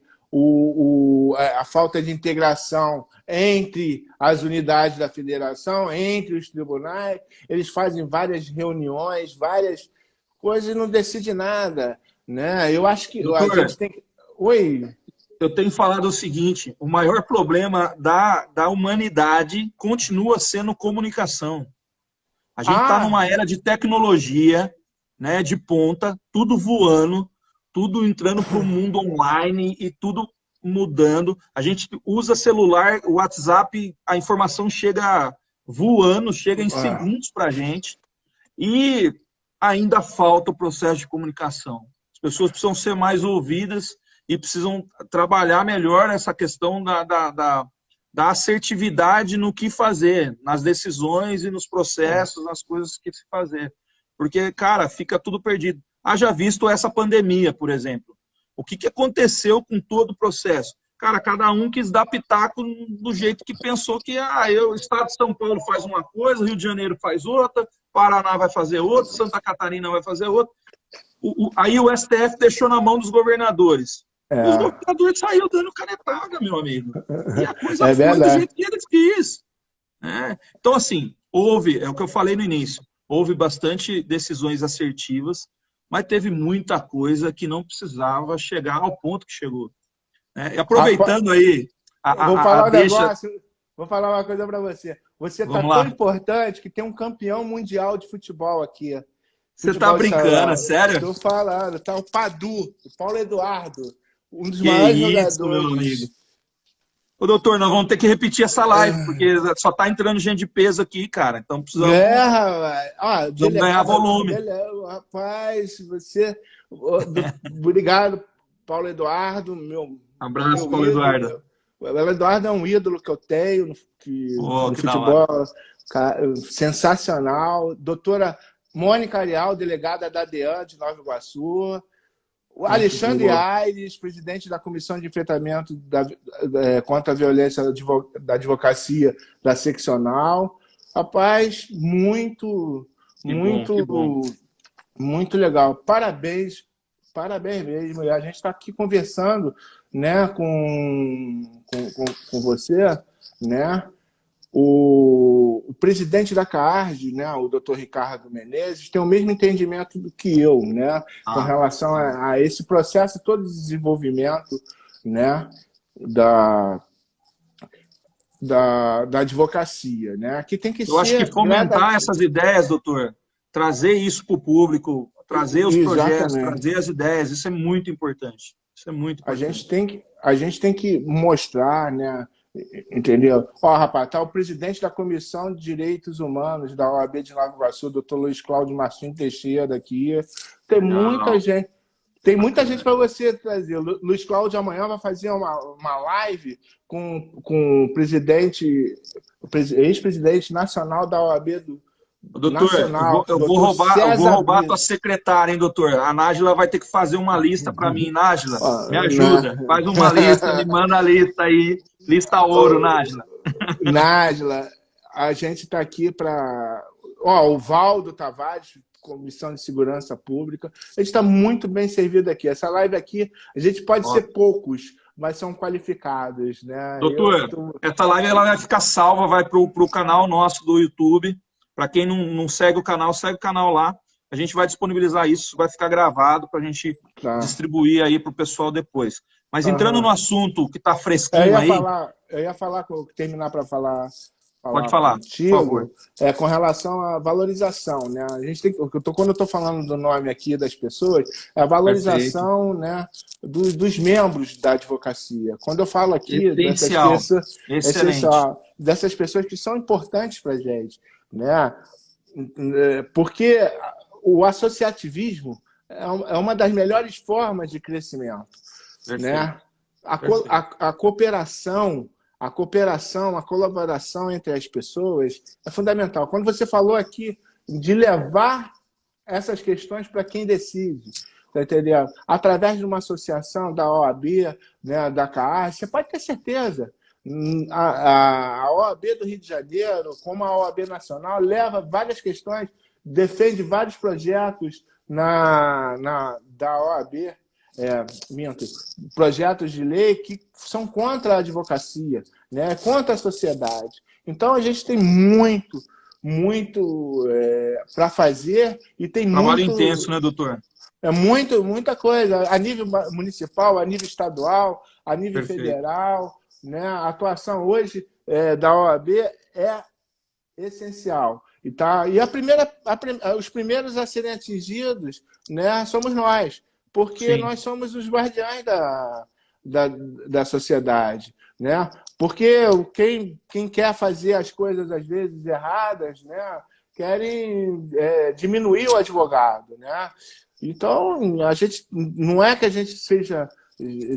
a falta de integração entre as unidades da federação, entre os tribunais. Eles fazem várias reuniões, várias coisas e não decide nada. Né? Eu acho que a Doutor, gente tem que. Oi. eu tenho falado o seguinte: o maior problema da humanidade continua sendo comunicação. A gente está Ah, numa era de tecnologia, né, de ponta, tudo voando, tudo entrando para o mundo online e tudo mudando. A gente usa celular, o WhatsApp, a informação chega voando, chega em ah, segundos para a gente. E ainda falta o processo de comunicação. As pessoas precisam ser mais ouvidas e precisam trabalhar melhor essa questão da assertividade no que fazer, nas decisões e nos processos, nas coisas que se fazer. Porque, cara, fica tudo perdido. Haja visto essa pandemia, por exemplo. O que aconteceu com todo o processo? Cara, cada um quis dar pitaco do jeito que pensou que o Estado de São Paulo faz uma coisa, Rio de Janeiro faz outra, Paraná vai fazer outra, Santa Catarina vai fazer outra. Aí o STF deixou na mão dos governadores. E os é, governadores saíram dando canetada, meu amigo. E a coisa é foi do verdade. jeito que eles quis. Né? Então, assim, é o que eu falei no início, houve bastante decisões assertivas, mas teve muita coisa que não precisava chegar ao ponto que chegou, né? E aproveitando aí Vou falar um deixa... negócio, vou falar uma coisa para você. Você está Vamos tão lá. importante que tem um campeão mundial de futebol aqui. Você tá brincando, sério? Estou falando, tá o Padu, o Paulo Eduardo, um dos Que maiores isso, meu amigo. jogadores. Ô, doutor, nós vamos ter que repetir essa live, porque só tá entrando gente de peso aqui, cara. Então precisamos, rapaz. precisamos ganhar volume. Rapaz, você... Obrigado, Paulo Eduardo, Abraço, Paulo Eduardo. O Paulo Eduardo é um ídolo que eu tenho no que futebol, sensacional. Doutora Mônica Arial, delegada da DEAN de Nova Iguaçu. O Alexandre Aires, presidente da Comissão de Enfrentamento contra a Violência da Advocacia da Seccional. Rapaz, muito legal. Parabéns mesmo. A gente está aqui conversando, né, com você, né? O presidente da CAARD, né, o Dr. Ricardo Menezes, tem o mesmo entendimento do que eu, né, com relação a esse processo todo de desenvolvimento, né, da advocacia, né, que tem que ser... Eu acho que fomentar essas ideias, doutor, trazer isso para o público, trazer os projetos, trazer as ideias, isso é muito importante. Isso é muito importante. A gente tem que mostrar, né, entendeu? Rapaz, tá o presidente da Comissão de Direitos Humanos da OAB de Nova Iguaçu, doutor Luiz Cláudio Martins Teixeira aqui. Tem muita gente. Tem muita gente para você trazer. Luiz Cláudio amanhã vai fazer uma live com o ex-presidente nacional da OAB doutor, nacional. Eu vou roubar a tua secretária, hein, doutor? A Nájila vai ter que fazer uma lista para mim. Nájila, me ajuda. Faz uma lista, me manda a lista aí. Lista ouro, Nájila. Nájila, a gente está aqui para... o Valdo Tavares, Comissão de Segurança Pública. A gente está muito bem servido aqui. Essa live aqui, a gente pode ser poucos, mas são qualificados, né? Doutor, essa live ela vai ficar salva, vai para o canal nosso do YouTube. Para quem não segue o canal lá. A gente vai disponibilizar isso, vai ficar gravado para a gente distribuir aí para o pessoal depois. Mas entrando no assunto que está fresquinho eu ia falar, terminar para falar. Pode falar, contigo, por favor. Com relação à valorização, né? A gente tem, quando eu estou falando do nome aqui das pessoas, é a valorização, né, dos membros da advocacia. Quando eu falo aqui dessas pessoas que são importantes para a gente, né? Porque o associativismo é uma das melhores formas de crescimento, né? A cooperação, a colaboração entre as pessoas é fundamental. Quando você falou aqui de levar essas questões para quem decide, tá entendendo? Através de uma associação da OAB, né, da CAARD, você pode ter certeza. A OAB do Rio de Janeiro, como a OAB Nacional, leva várias questões, defende vários projetos da OAB, projetos de lei que são contra a advocacia, né, contra a sociedade. Então, a gente tem muito para fazer e tem trabalho intenso, né, doutor? Muita coisa, a nível municipal, a nível estadual, a nível federal, né? A atuação hoje da OAB é essencial. Os primeiros a serem atingidos, né, somos nós, porque nós somos os guardiães da sociedade, né? Porque quem quer fazer as coisas às vezes erradas, né, querem diminuir o advogado, né? Então, a gente não é que a gente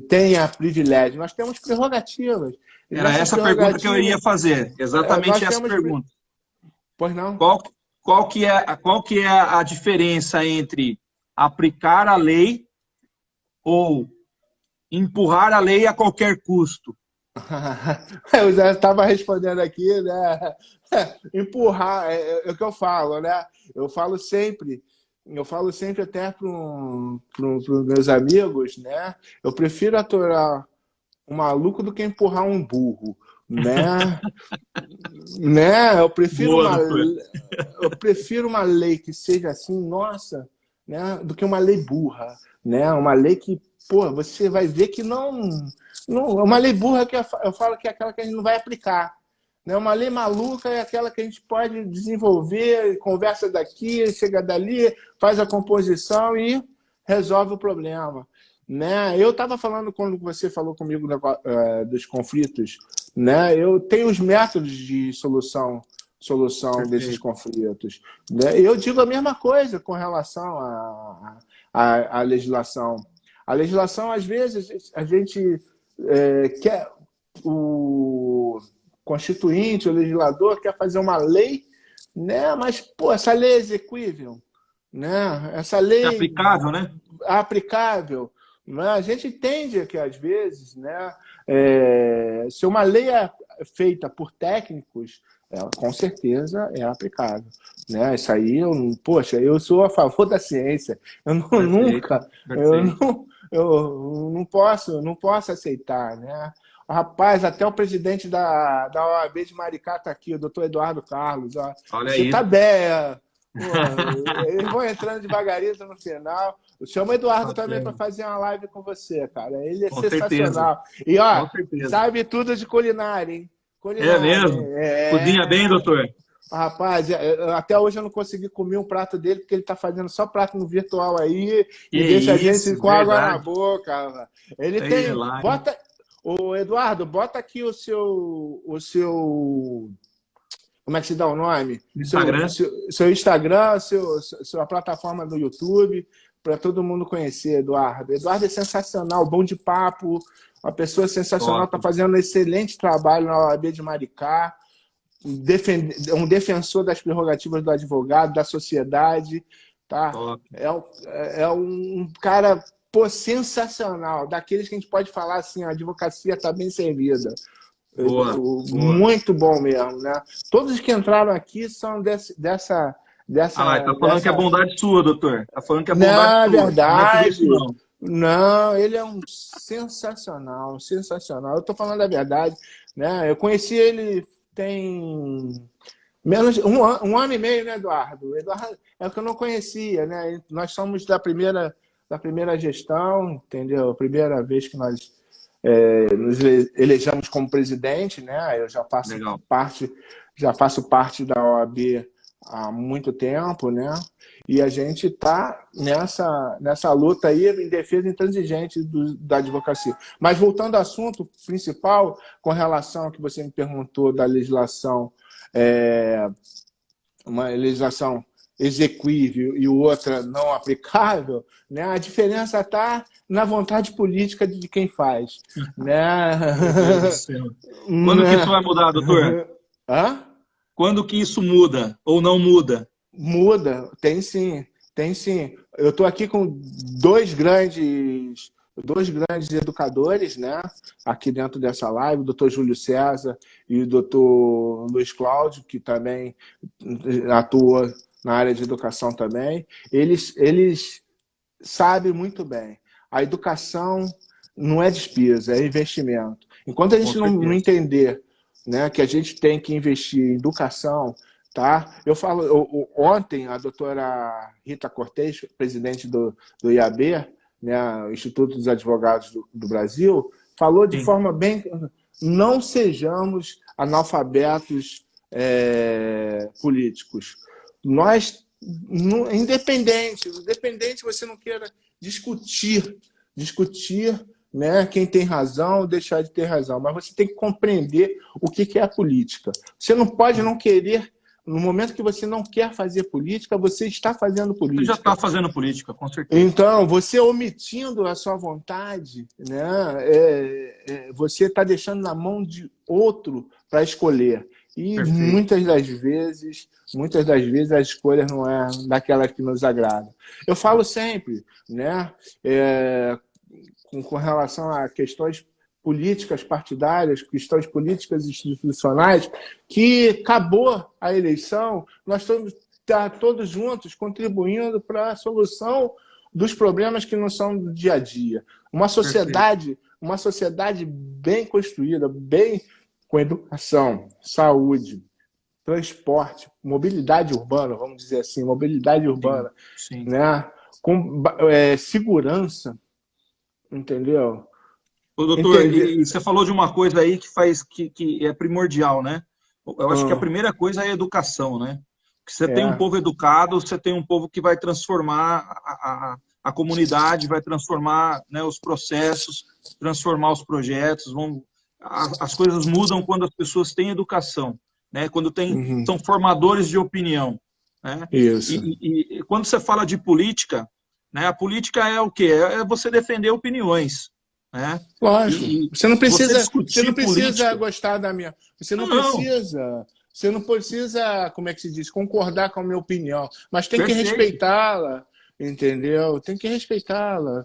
tenha privilégio, nós temos prerrogativas. Era essa pergunta que eu iria fazer, exatamente essa pergunta. Pois não? Qual que é a diferença entre aplicar a lei ou empurrar a lei a qualquer custo? Eu já estava respondendo aqui, né? Empurrar, é o que eu falo, né? Eu falo sempre até para os meus amigos, né? Eu prefiro aturar um maluco do que empurrar um burro, né? Eu prefiro uma lei que seja assim, nossa, né, do que uma lei burra, né? Uma lei que, pô, você vai ver que uma lei burra que eu falo que é aquela que a gente não vai aplicar. Né? Uma lei maluca é aquela que a gente pode desenvolver, conversa daqui, chega dali, faz a composição e resolve o problema. Né? Eu estava falando, quando você falou comigo dos conflitos, né? Eu tenho os métodos de solução desses Perfeito. conflitos. Né? Eu digo a mesma coisa com relação à legislação. A legislação, às vezes, a gente quer o constituinte, o legislador quer fazer uma lei, né? Mas pô, essa lei é exequível, né? Essa É lei aplicável, né? é aplicável, né? A gente entende que às vezes, né? Se uma lei é feita por técnicos, ela com certeza é aplicável, né? Isso aí, poxa, eu sou a favor da ciência. Eu Perfeito, perfeito. eu não posso aceitar, né? Rapaz, até o presidente da OAB de Maricá está aqui, o doutor Eduardo Carlos. Ó. Olha Você aí. está bem. Pô, eles vão entrando devagarinho no final. Eu chamo o Eduardo Tá também para certo. fazer uma live com você, cara. Ele é Com certeza, sensacional. E, ó, com certeza. sabe tudo de culinária, hein? É Culinária, mesmo? hein? Cozinha bem, doutor? Rapaz, até hoje eu não consegui comer um prato dele, porque ele tá fazendo só prato no virtual aí Que e deixa a gente isso, com água na verdade. boca. Ele Sei tem. lá, hein? Bota. Ô, Eduardo, bota aqui o seu. Como é que se dá o nome? Instagram. Seu Instagram, sua plataforma do YouTube, para todo mundo conhecer, Eduardo. Eduardo é sensacional, bom de papo, uma pessoa sensacional, Top, está fazendo um excelente trabalho na OAB de Maricá, um defensor das prerrogativas do advogado, da sociedade, tá? top. É um cara, pô, sensacional, daqueles que a gente pode falar assim, a advocacia está bem servida. Boa, boa. Muito bom mesmo, né? Todos que entraram aqui são dessa, Ah lá, ele tá falando que é dessa. bondade sua, doutor. Tá falando que é bondade Na sua. Não é por isso, verdade, não. não, ele é um sensacional, sensacional. Eu estou falando a verdade, né? Eu conheci ele tem menos um ano e meio, né, Eduardo? O Eduardo é o que eu não conhecia, né? Nós somos da primeira gestão, entendeu? A primeira vez que nós nos elegemos como presidente, né? Eu Legal. já faço parte da OAB há muito tempo, né? E a gente está nessa luta aí em defesa intransigente da advocacia. Mas voltando ao assunto principal, com relação ao que você me perguntou da legislação, uma legislação exequível e outra não aplicável, né? A diferença está na vontade política de quem faz, né? Meu Deus do céu. Quando que isso vai mudar, doutor? Hã? Quando que isso muda ou não muda? Muda, tem sim, tem sim. Eu estou aqui com dois grandes educadores, né? Aqui dentro dessa live, o doutor Júlio César e o doutor Luiz Cláudio, que também atua na área de educação também. Eles sabem muito bem. A educação não é despesa, é investimento. Enquanto a Com gente não certeza. entender, né, que a gente tem que investir em educação, tá? Ontem a doutora Rita Cortez, presidente do IAB, né, o Instituto dos Advogados do Brasil, falou de Sim, forma bem. Não sejamos analfabetos políticos. Nós, independente você não queira discutir, né, quem tem razão ou deixar de ter razão, mas você tem que compreender o que é a política. Você não pode sim. não querer, no momento que você não quer fazer política, você está fazendo Você já política. está fazendo política, com certeza. Então, você omitindo a sua vontade, né, você está deixando na mão de outro para escolher. E Perfeito. muitas das vezes a escolha não é daquela que nos agrada. Eu falo sempre, né, com relação a questões políticas partidárias, questões políticas institucionais, que acabou a eleição, nós estamos todos juntos contribuindo para a solução dos problemas que não são do dia a dia. Perfeito. Uma sociedade bem construída, bem com educação, saúde, transporte, mobilidade urbana, vamos dizer assim, mobilidade Sim, urbana, sim. né? com segurança, entendeu? Ô, doutor, Entender. e você falou de uma coisa aí que é primordial, né? Eu acho que a Ah, primeira coisa é a educação, né? Porque você tem um é. povo educado, você tem um povo que vai transformar a comunidade, vai transformar, né, os processos, transformar os projetos. As coisas mudam quando as pessoas têm educação, né? Quando Uhum. são formadores de opinião, né? Isso. E quando você fala de política, né, a política é o quê? É você defender opiniões, né? Lógico. E você Você não discutir precisa política. gostar da minha. Não, Você não precisa, como é que se diz, concordar com a minha opinião, mas tem que perfeito. respeitá-la, entendeu? Tem que respeitá-la.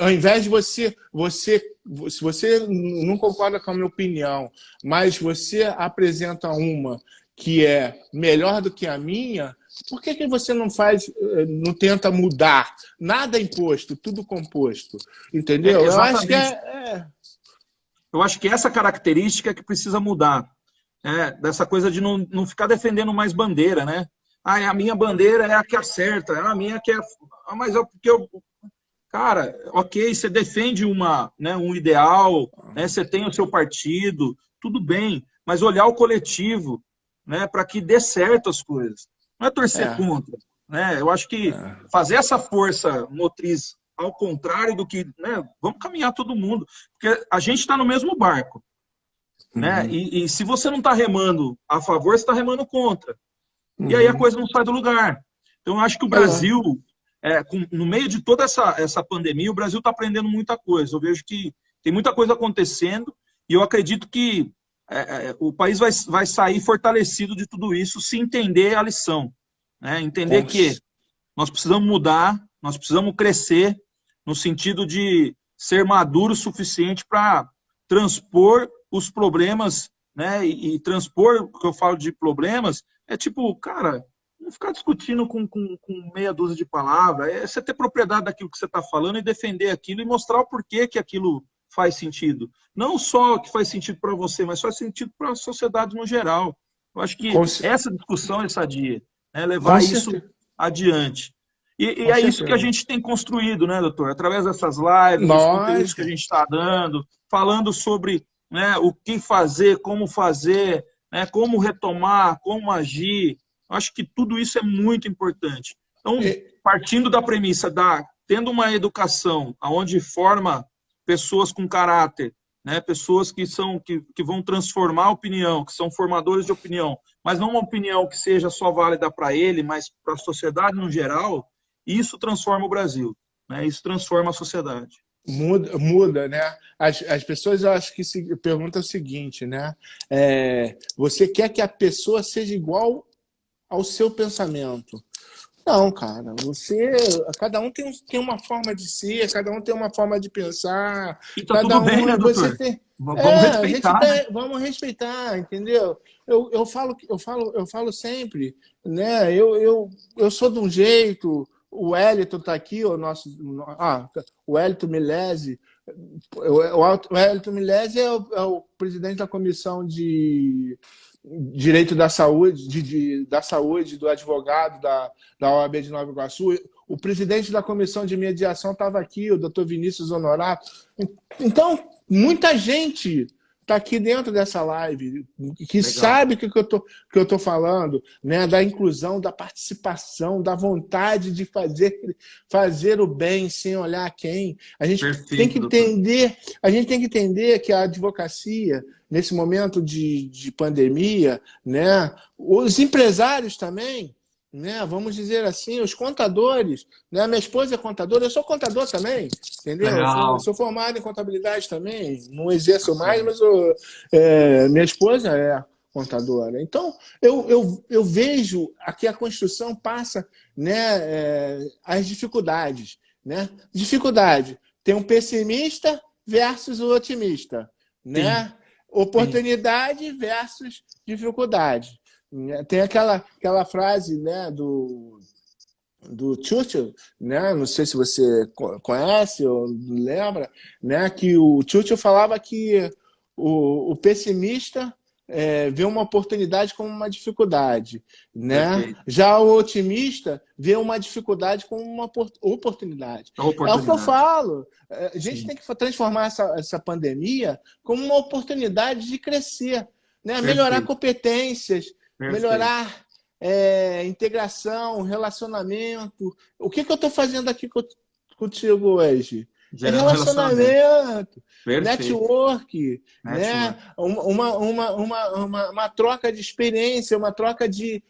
Ao invés de se você não concorda com a minha opinião, mas você apresenta uma que é melhor do que a minha, por que que você não faz, não tenta mudar? Nada é imposto, tudo composto. Entendeu? Eu acho que Exatamente. Eu acho que essa característica é que precisa mudar, né? Dessa coisa de não ficar defendendo mais bandeira, né? Ah, a minha bandeira é a que acerta, a minha que é. Ah, mas é porque eu. Cara, ok, você defende né, um ideal, né, você tem o seu partido, tudo bem, mas olhar o coletivo, né, para que dê certo as coisas. Não é torcer é, contra, né? Eu acho que é, fazer essa força motriz ao contrário do que, né, vamos caminhar todo mundo, porque a gente está no mesmo barco, né? uhum, E se você não está remando a favor, você está remando contra. E aí a uhum. coisa não sai do lugar. Então, eu acho que o É lá. Brasil, no meio de toda essa pandemia, o Brasil está aprendendo muita coisa. Eu vejo que tem muita coisa acontecendo e eu acredito que o país vai sair fortalecido de tudo isso se entender a lição. Né? Entender Com, que nós precisamos mudar, nós precisamos crescer no sentido de ser maduro o suficiente para transpor os problemas, né? E transpor, o que eu falo de problemas, é tipo, cara, não ficar discutindo com meia dúzia de palavras, é você ter propriedade daquilo que você está falando e defender aquilo e mostrar o porquê que aquilo faz sentido. Não só que faz sentido para você, mas faz sentido para a sociedade no geral. Eu acho que com, essa discussão é sadia, né? com Levar isso certeza. adiante. E Com é isso que a certeza. gente tem construído, né, doutor? Através dessas lives, dos conteúdos que a Lógico. gente está dando, falando sobre, né, o que fazer, né, como retomar, como agir. Acho que tudo isso é muito importante. Então, E- partindo da premissa tendo uma educação onde forma pessoas com caráter, né, pessoas que vão transformar a opinião, que são formadores de opinião, mas não uma opinião que seja só válida para ele, mas para a sociedade no geral, isso transforma o Brasil, né? Isso transforma a sociedade. muda, né? As pessoas, eu acho que se perguntam o seguinte, né? Você quer que a pessoa seja igual ao seu pensamento? Não, cara. Cada um tem uma forma de ser, cada um tem uma forma de pensar, E tá cada tudo bem, né, um você doutor? tem. Vamos A gente respeitar, né? tem, vamos respeitar, entendeu? Eu falo sempre, né? Eu sou de um jeito. O Wellington está aqui, o Wellington Milese. O Wellington Milese é o presidente da comissão de direito da saúde, da saúde, do advogado da OAB de Nova Iguaçu. O presidente da comissão de mediação estava aqui, o doutor Vinícius Honorato. Então, muita gente está aqui dentro dessa live, que Legal. sabe o que eu estou falando, né? Da inclusão, da participação, da vontade de fazer o bem sem olhar quem. Perfeito, doutor. A gente tem que entender que a advocacia, nesse momento de pandemia, né? Os empresários também, né? Vamos dizer assim, os contadores, né? Minha esposa é contadora, eu sou contador também, entendeu? Eu Legal. sou formado em contabilidade também, não exerço mais, Bacana. mas minha esposa é contadora. Então, eu vejo aqui a construção passa, né, as dificuldades, né? Dificuldade. Tem um pessimista versus o otimista, Sim, né? sim. Oportunidade versus dificuldade. Tem aquela frase, né, do Churchill, né? Não sei se você conhece ou lembra, né? Que o Churchill falava que o pessimista vê uma oportunidade como uma dificuldade, né? Perfeito. Já o otimista vê uma dificuldade como uma oportunidade. A É o que eu oportunidade. falo. A gente Sim. tem que transformar essa pandemia como uma oportunidade de crescer, né? Melhorar Perfeito. competências, Perfeito. melhorar integração, relacionamento. O que eu estou fazendo aqui contigo hoje? É Gerando relacionamento. relacionamento, Perfeito. network, né? Network. Uma troca de experiência, uma troca de.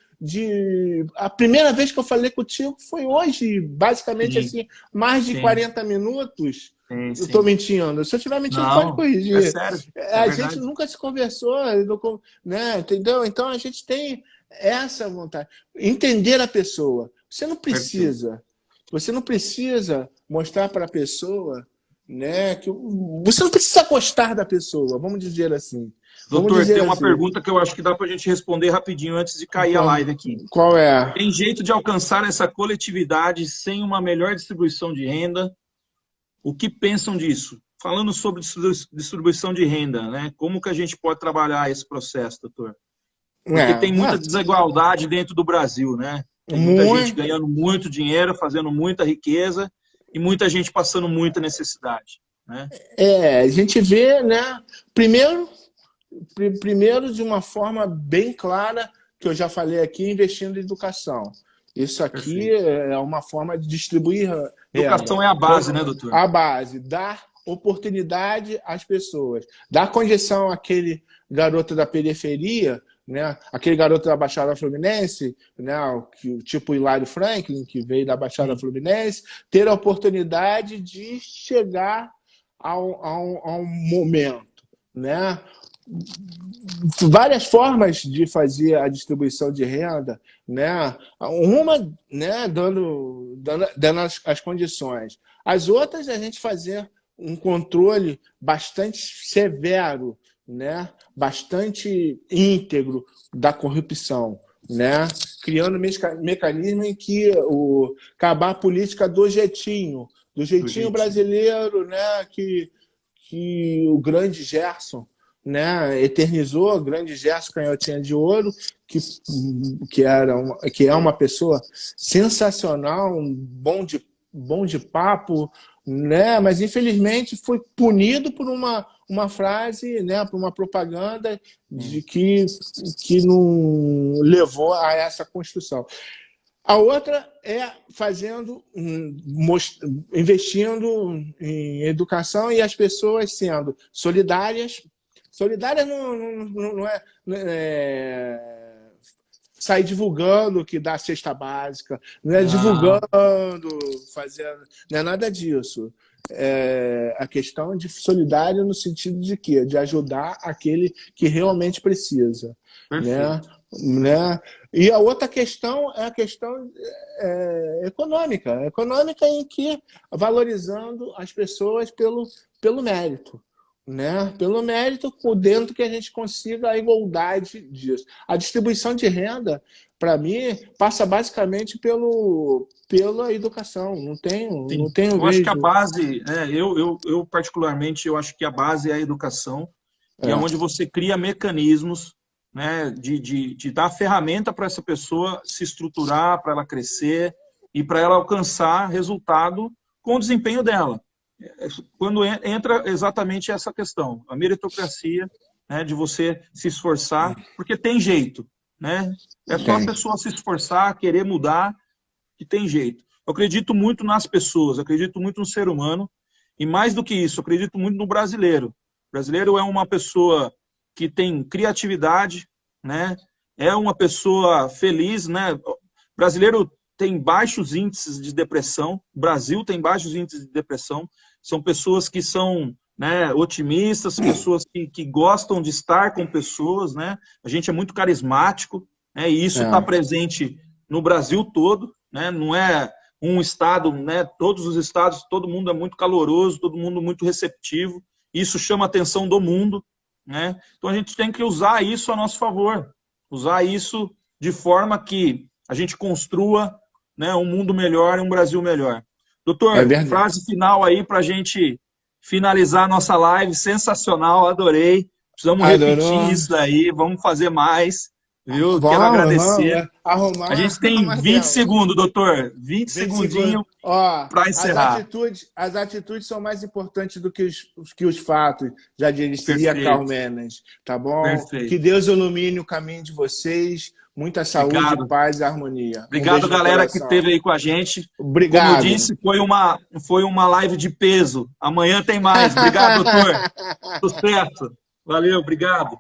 A primeira vez que eu falei contigo foi hoje, basicamente Sim, assim, mais de sim, 40 minutos. sim, Eu estou sim. mentindo. Se eu estiver mentindo, pode Não, é corrigir. sério. É A gente verdade. nunca se conversou, né? Entendeu? Então a gente tem essa vontade. Entender a pessoa. Perfeito. Você não precisa mostrar para a pessoa, né, que você não precisa gostar da pessoa, vamos dizer assim. Vamos Doutor, dizer tem uma assim. pergunta que eu acho que dá para a gente responder rapidinho antes de cair a live aqui. Qual é? Tem jeito de alcançar essa coletividade sem uma melhor distribuição de renda? O que pensam disso? Falando sobre distribuição de renda, né? Como que a gente pode trabalhar esse processo, doutor? Porque tem muita desigualdade dentro do Brasil, né? Tem muita gente Muito. ganhando muito dinheiro, fazendo muita riqueza e muita gente passando muita necessidade, né? A gente vê, né? Primeiro, de uma forma bem clara, que eu já falei aqui, investindo em educação. Isso aqui Perfeito. é uma forma de distribuir renda. Educação é a base, né, doutor? A base, dar oportunidade às pessoas, dar condição àquele garoto da periferia, né? Aquele garoto da Baixada Fluminense, né? Tipo Hilário Franklin, que veio da Baixada Sim. Fluminense, ter a oportunidade de chegar a um momento, né? Várias formas de fazer a distribuição de renda, né? Uma, né, dando as condições. As outras, a gente fazer um controle bastante severo, né? Bastante íntegro da corrupção, né? Criando mecanismo em que acabar a política do Do jeitinho jeitinho. brasileiro, né? Que o grande Gerson, né, eternizou, o grande Gerson Canhotinha de Ouro, que é uma pessoa sensacional, bom de papo, né, mas infelizmente foi punido por uma frase, né, por uma propaganda de que não levou a essa construção. A outra é investindo em educação e as pessoas sendo solidárias. Solidárias não é sair divulgando que dá cesta básica, não é Não, divulgando, fazendo, não é nada disso. A questão de solidário no sentido de quê? De ajudar aquele que realmente precisa, né? perfeito. Né? E a outra questão é a questão econômica em que valorizando as pessoas pelo mérito, né? Pelo mérito, dentro que a gente consiga a igualdade disso. A distribuição de renda, para mim, passa basicamente pela educação. Não Sim. tenho Eu acho que a vejo. base, eu particularmente, eu acho que a base é a educação, e é onde você cria mecanismos, né, de dar ferramenta para essa pessoa se estruturar, para ela crescer e para ela alcançar resultado com o desempenho dela. Quando entra exatamente essa questão, a meritocracia, né, de você se esforçar, porque tem jeito, né? É só a Tem. pessoa se esforçar, querer mudar, que tem jeito. Eu acredito muito nas pessoas, acredito muito no ser humano, e mais do que isso, acredito muito no brasileiro. O brasileiro é uma pessoa que tem criatividade, né? É uma pessoa feliz, né? O brasileiro tem baixos índices de depressão, o Brasil tem baixos índices de depressão, são pessoas que são, né, otimistas, pessoas que gostam de estar com pessoas, né? A gente é muito carismático, né? E isso está presente no Brasil todo, né? Não é um estado, né? Todos os estados, todo mundo é muito caloroso, todo mundo muito receptivo. Isso chama a atenção do mundo, né? Então a gente tem que usar isso a nosso favor, usar isso de forma que a gente construa, né, um mundo melhor e um Brasil melhor. É Doutor, verdade. frase final aí para a gente finalizar a nossa live, sensacional, adorei. Precisamos repetir isso aí, vamos fazer mais, viu? Quero agradecer. Arrumar, a gente tem 20 segundos, doutor. 20 segundinhos para encerrar. As atitudes são mais importantes do que os fatos, já dizia Karl Menes, tá bom? Perfeito. Que Deus ilumine o caminho de vocês. Muita saúde, paz e harmonia. Obrigado, galera, que esteve aí com a gente. Obrigado. Como eu disse, foi uma live de peso. Amanhã tem mais. Obrigado, doutor. Sucesso. Valeu, obrigado.